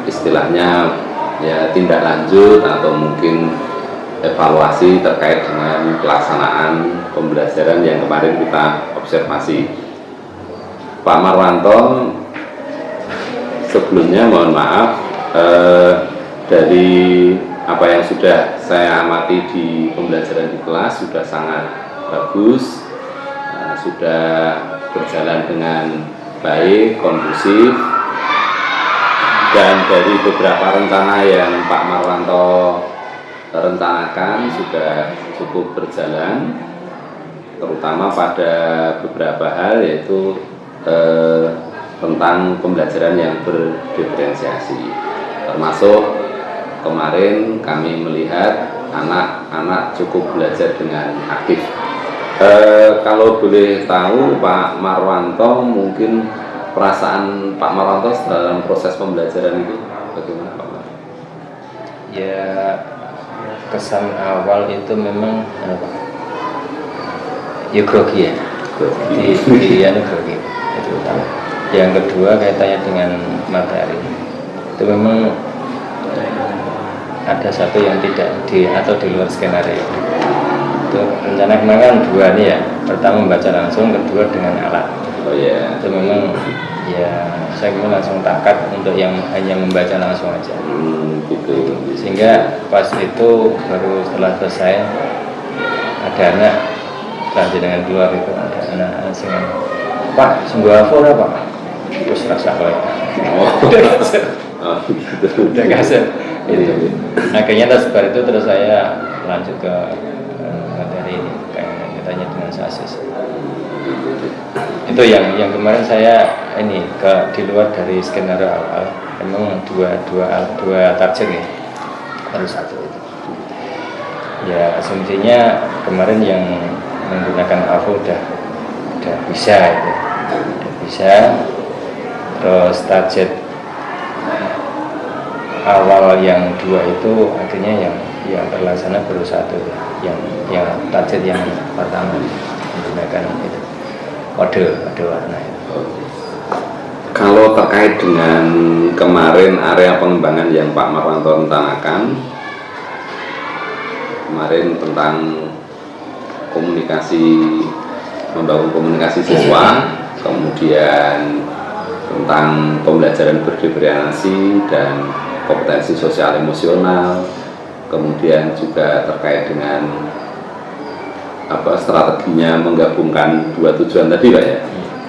istilahnya ya tindak lanjut atau mungkin evaluasi terkait dengan pelaksanaan pembelajaran yang kemarin kita observasi. Pak Marwanto, sebelumnya mohon maaf dari apa yang sudah saya amati di pembelajaran di kelas sudah sangat bagus, sudah berjalan dengan baik, kondusif, dan dari beberapa rencana yang Pak Marwanto rencanakan sudah cukup berjalan, terutama pada beberapa hal yaitu tentang pembelajaran yang berdiferensiasi, termasuk kemarin kami melihat anak-anak cukup belajar dengan aktif. Kalau boleh tahu Pak Marwanto, mungkin perasaan Pak Marwanto dalam proses pembelajaran itu bagaimana Pak Marwanto? Ya, kesan awal itu memang ya grogi ya. Grogi itu utama. Yang kedua kaitannya dengan materi. Itu memang ada satu yang tidak atau di luar skenario. Itu rencana kemarin kan dua nih ya. Pertama membaca langsung, kedua dengan alat. Oh ya. Itu memang ya saya kemarin langsung takad untuk yang hanya membaca langsung aja. Gitu. Sehingga pas itu baru setelah selesai ada anak lanjut dengan keluar itu ada anak asing. Pak, sungguh hafal apa? Terus rasa kalau udah kasar itu. Akhirnya sebar itu terus saya lanjut ke materi ini kayak katanya dengan sasis. Itu yang kemarin saya ini di luar dari skenario awal. Memang dua target nih, harus satu itu. Ya asumsinya kemarin yang menggunakan AVO udah udah bisa itu, udah bisa. Terus target awal yang 2 itu akhirnya yang terlaksana baru 1, yang target yang pertama menggunakan itu kode warna itu. Kalau terkait dengan kemarin area pengembangan yang Pak Marwanto rencanakan kemarin tentang membangun komunikasi siswa, kemudian tentang pembelajaran berdifferensiasi dan kompetensi sosial emosional, kemudian juga terkait dengan strateginya menggabungkan 2 tujuan tadi Pak ya.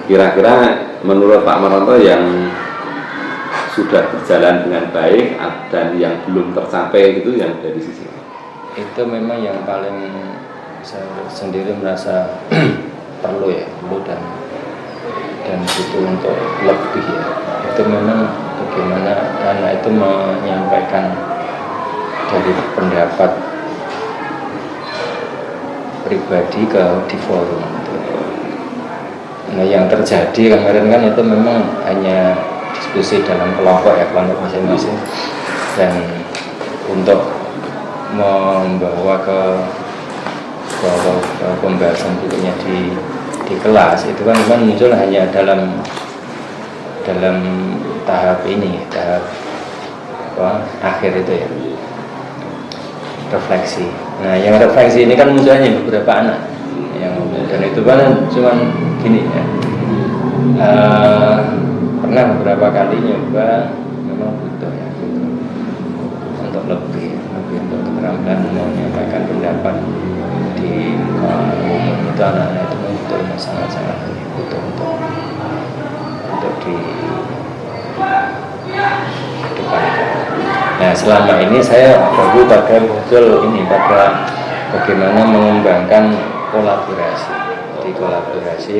Kira-kira menurut Pak Marwanto yang sudah berjalan dengan baik dan yang belum tercapai itu yang dari sisi itu memang yang paling saya sendiri merasa perlu dan butuh untuk lebih ya. Itu memang bagaimana anak itu menyampaikan dari pendapat pribadi di forum itu. Nah yang terjadi kemarin kan itu memang hanya diskusi dalam kelompok masing-masing, dan untuk membawa ke pembahasan berikutnya di kelas itu kan muncul hanya dalam tahap akhir itu ya, refleksi. Nah yang refleksi ini kan munculnya beberapa anak dan itu kan cuman gini ya, pernah beberapa kali nyoba, memang butuh untuk lebih untuk keterampilan menyampaikan pendapat di umum itu, anak-anak itu butuh, sangat-sangat butuh untuk di depankan. Nah selama ini saya baru pada muncul pada bagaimana mengembangkan kolaborasi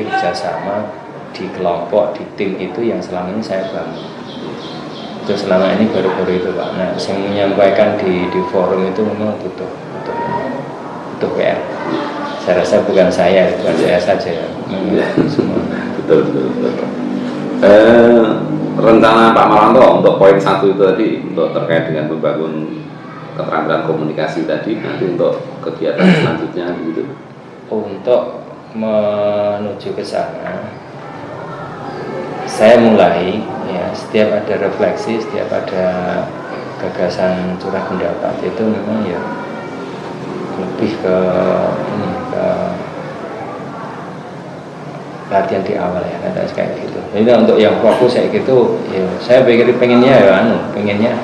kerjasama di kelompok, di tim itu yang selama ini saya bangun. Itu selama ini baru-baru itu Pak. Nah saya menyampaikan di forum itu memang butuh PR. Saya rasa bukan saya saja semua. Betul. Rencana Pak Marwanto untuk poin 1 itu tadi, untuk terkait dengan membangun keterampilan komunikasi tadi, nanti untuk kegiatan selanjutnya gitu. Untuk menuju ke sana, saya mulai ya, setiap ada refleksi, setiap ada gagasan curah pendapat itu memang ya lebih ke latihan di awal ya, ada kayak gitu. Jadi untuk yang fokus kayak gitu, ya saya pengennya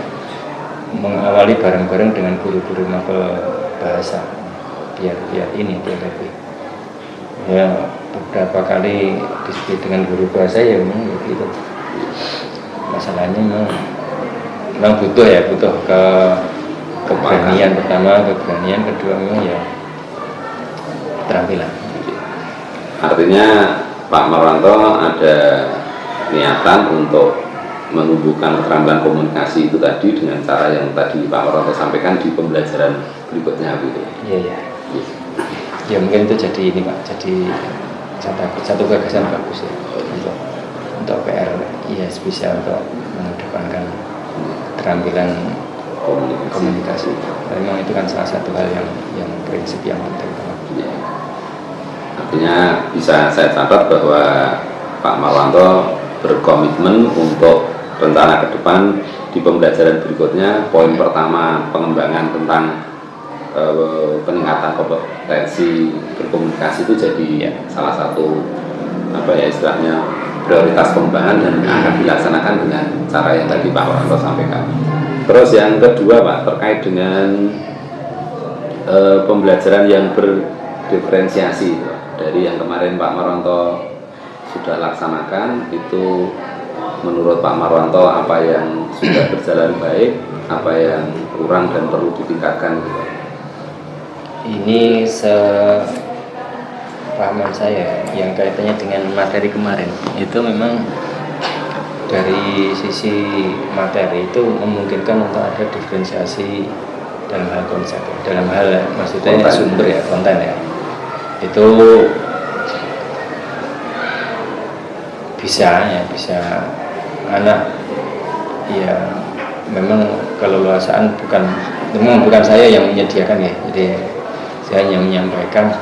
mengawali bareng-bareng dengan guru-guru mapel bahasa, biar ini dia lebih. Ya beberapa kali diskusi dengan guru bahasa ya memang gitu. Masalahnya memang butuh keberanian pertama, keberanian kedua memang ya keterampilan. Artinya Pak Marwanto ada niatan untuk menumbuhkan keterampilan komunikasi itu tadi dengan cara yang tadi Pak Marwanto sampaikan di pembelajaran berikutnya gitu. Iya. Ya mungkin itu jadi ini Pak, jadi satu gagasan bagus ya untuk PR bisa untuk mengedepankan keterampilan komunikasi. Memang itu kan salah satu hal yang prinsip yang penting. Ya. Artinya bisa saya catat bahwa Pak Marwanto berkomitmen untuk rencana ke depan di pembelajaran berikutnya. Poin pertama, pengembangan tentang peningkatan kompetensi berkomunikasi itu jadi salah satu istilahnya prioritas pengembangan dan akan dilaksanakan dengan cara yang tadi Pak Marwanto sampaikan. Terus yang kedua Pak, terkait dengan pembelajaran yang berdiferensiasi dari yang kemarin Pak Marwanto sudah laksanakan, itu menurut Pak Marwanto apa yang sudah berjalan baik, apa yang kurang dan perlu ditingkatkan? Ini sepahaman saya yang kaitannya dengan materi kemarin itu memang dari sisi materi itu memungkinkan untuk ada diferensiasi dalam hal konsep, dalam hal maksudnya konten. Sumber ya, konten ya. Itu bisa ya, bisa anak ya memang keleluasaan memang bukan saya yang menyediakan ya, jadi saya hanya menyampaikan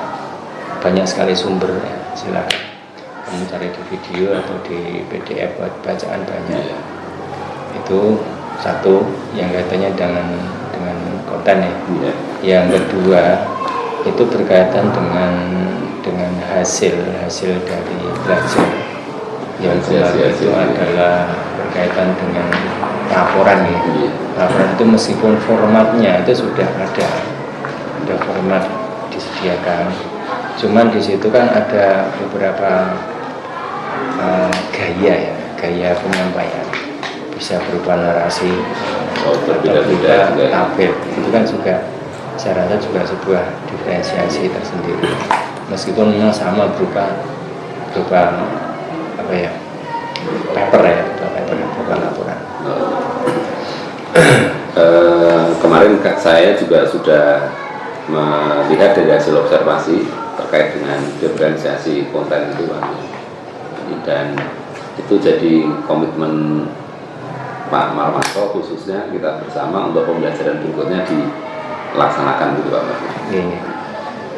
banyak sekali sumber ya, silakan kamu cari di video atau di PDF buat bacaan banyak. Itu satu yang kaitannya dengan konten ya. Yang kedua itu berkaitan dengan hasil dari belajar. Yang kemarin itu adalah berkaitan dengan laporan ya. Laporan itu meskipun formatnya itu sudah ada format disediakan, cuman di situ kan ada beberapa gaya penyampaian, bisa berupa narasi atau berupa tabel. Itu kan juga saya rasa juga sebuah diferensiasi tersendiri, meskipun memang sama berupa apa ya, paper ya, berupa laporan. Kemarin saya juga sudah melihat dari hasil observasi terkait dengan diferensiasi konten itu, Pak. Dan itu jadi komitmen Pak Marwanto khususnya kita bersama untuk pembelajaran berikutnya dilaksanakan gitu, Pak.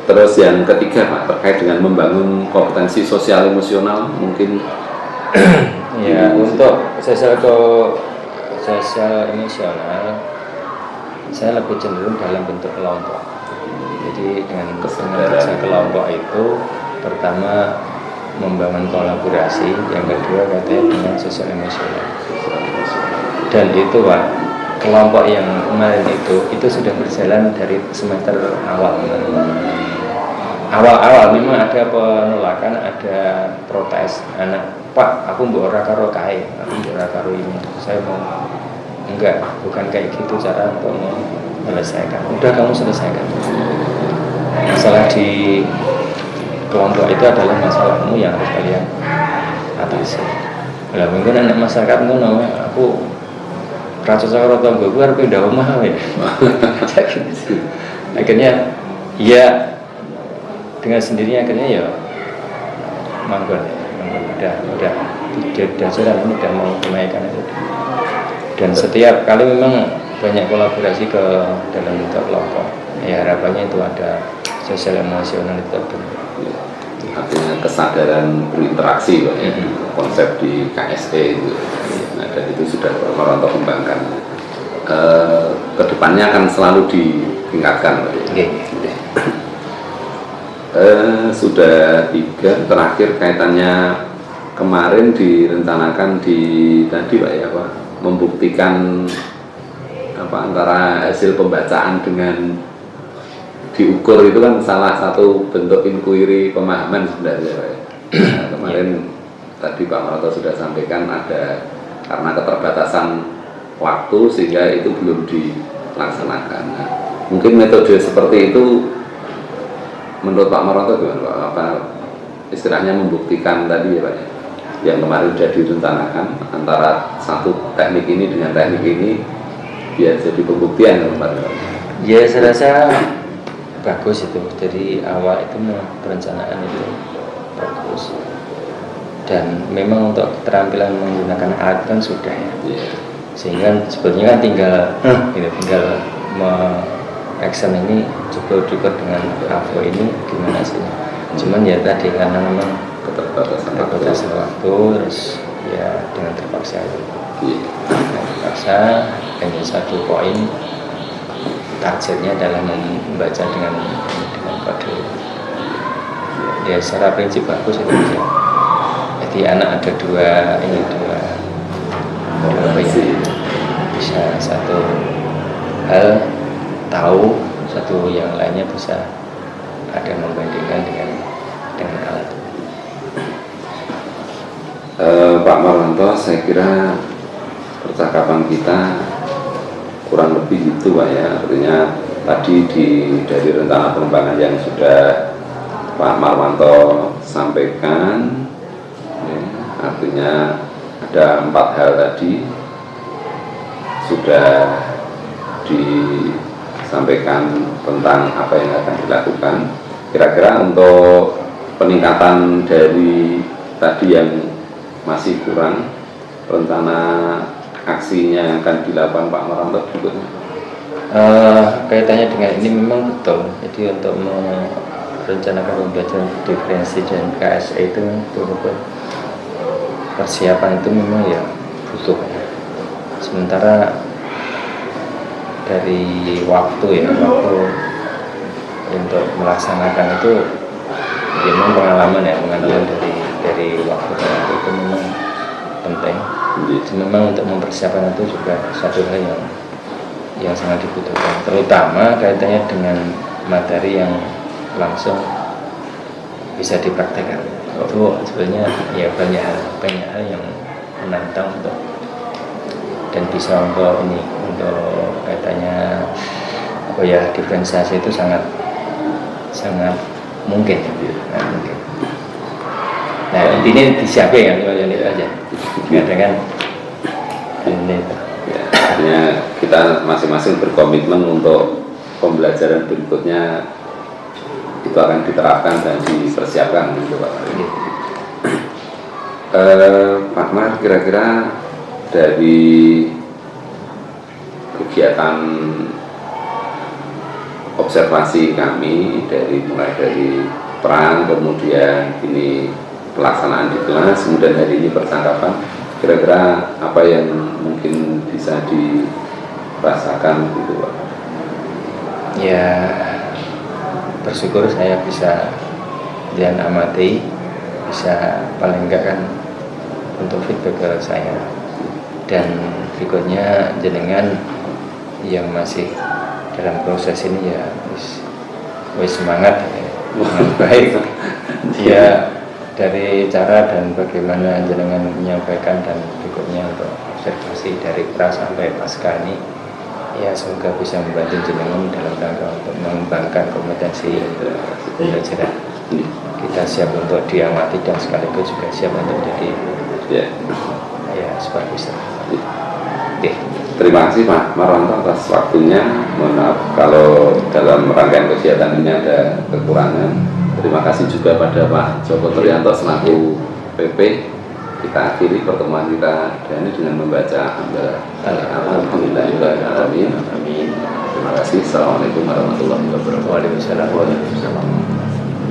Terus yang ketiga, Pak, terkait dengan membangun kompetensi sosial emosional mungkin ya, untuk sosial emosional saya lebih cenderung dalam bentuk kelompok. Jadi dengan kerja kelompok itu pertama membangun kolaborasi, yang kedua katanya dengan sosial emosional. Dan itu Pak, kelompok yang kemarin itu sudah berjalan dari semester awal memang ada penolakan, ada protes anak, Pak aku mbok ora karo kae, aku mbok ora karo ini, saya mau enggak, bukan kayak gitu cara untuk menyelesaikan. Udah kamu selesaikan. Masalah di kelompok itu adalah masalahmu yang harus kalian atasi. Lah mungkin anak masyarakat ngono, aku rasa karo tanggo gue arep pindah omah ya. Akhirnya ya dengan sendirinya akhirnya ya manggon udah sudah mau kenaikan itu. Dan setiap kali memang banyak kolaborasi ke dalam bentuk kelompok. Ya harapannya itu ada sosial emosional itu terbentuk. Artinya kesadaran berinteraksi, Pak, ya. Konsep di KSE itu. Nah, dan itu sudah Pak Marwanto kembangkan. Kedepannya akan selalu ditingkatkan, Pak. Sudah 3 terakhir kaitannya kemarin direncanakan tadi Pak ya, Pak, membuktikan antara hasil pembacaan dengan diukur itu kan salah satu bentuk inquiry pemahaman sebenarnya, Pak. Nah, kemarin tadi Pak Marwanto sudah sampaikan ada karena keterbatasan waktu sehingga itu belum dilaksanakan. Nah, mungkin metode seperti itu menurut Pak Marwanto gimana, Pak? Apa istilahnya membuktikan tadi ya, Pak, yang kemarin sudah direncanakan antara satu teknik ini dengan teknik ini biar jadi pembuktian ya, Pak? Ya saya rasa bagus itu, dari awal itu perencanaan itu bagus, dan memang untuk keterampilan menggunakan alat kan sudah ya, sehingga sebetulnya kan tinggal action ini cukup dengan AVO ini gimana sih, cuman ya tadi karena memang keterbatasan waktu, terus ya dengan terpaksa hanya satu poin, targetnya adalah membaca dengan kode. Ya secara prinsip bagus itu ya. Jadi anak ada dua bisa satu hal tahu, satu yang lainnya bisa ada membandingkan dengan alat. Pak Marwanto, saya kira percakapan kita kurang lebih itu, Pak ya. Artinya tadi dari rencana pengembangan yang sudah Pak Marwanto sampaikan, ya, artinya ada 4 hal tadi sudah disampaikan tentang apa yang akan dilakukan. Kira-kira untuk peningkatan dari tadi yang masih kurang. Rencana aksinya yang akan dilakukan Pak Marwanto berikutnya. Kaitannya dengan ini memang betul. Jadi untuk merencanakan pembelajaran diferensi dan KSE itu betul-betul persiapan itu memang ya butuh. Sementara dari waktu untuk melaksanakan itu ya memang pengalaman dari waktu ke waktu itu memang penting. Jadi memang untuk mempersiapkan itu juga satu hal yang sangat dibutuhkan, terutama kaitannya dengan materi yang langsung bisa dipraktekkan. Itu sebenarnya ya banyak hal yang menantang dan bisa untuk kaitannya diferensiasi itu sangat mungkin. Nah intinya disiapin ya kalau itu aja. Ada kan ini. Ya, artinya kita masing-masing berkomitmen untuk pembelajaran berikutnya itu akan diterapkan dan dipersiapkan gitu Pak. Pak Mar, kira-kira dari kegiatan observasi kami mulai dari perang, kemudian ini pelaksanaan di kelas, kemudian hari ini percakapan, kira-kira apa yang mungkin bisa dirasakan gitu Pak? Ya bersyukur saya bisa dan amati, bisa paling enggak kan untuk feedback ke saya, dan berikutnya jenengan yang masih dalam proses ini ya wis semangat dengan baik ya, dari cara dan bagaimana jenengan menyampaikan dan berikutnya untuk observasi dari pra sampai pasca ini ya semoga bisa membantu jenengan dalam rangka untuk mengembangkan kompetensi pembelajaran. Kita siap untuk diamati dan sekaligus juga siap untuk jadi supervisor. Terima kasih Pak Marwanto atas waktunya. Mohon maaf kalau dalam rangkaian kegiatan ini ada kekurangan. Terima kasih juga pada Pak Joko Trianto selaku PP. Kita akhiri pertemuan kita ini dengan membaca Alhamdulillahirrahmanirrahim. Terima kasih. Assalamualaikum warahmatullahi wabarakatuh. Waalaikumsalam.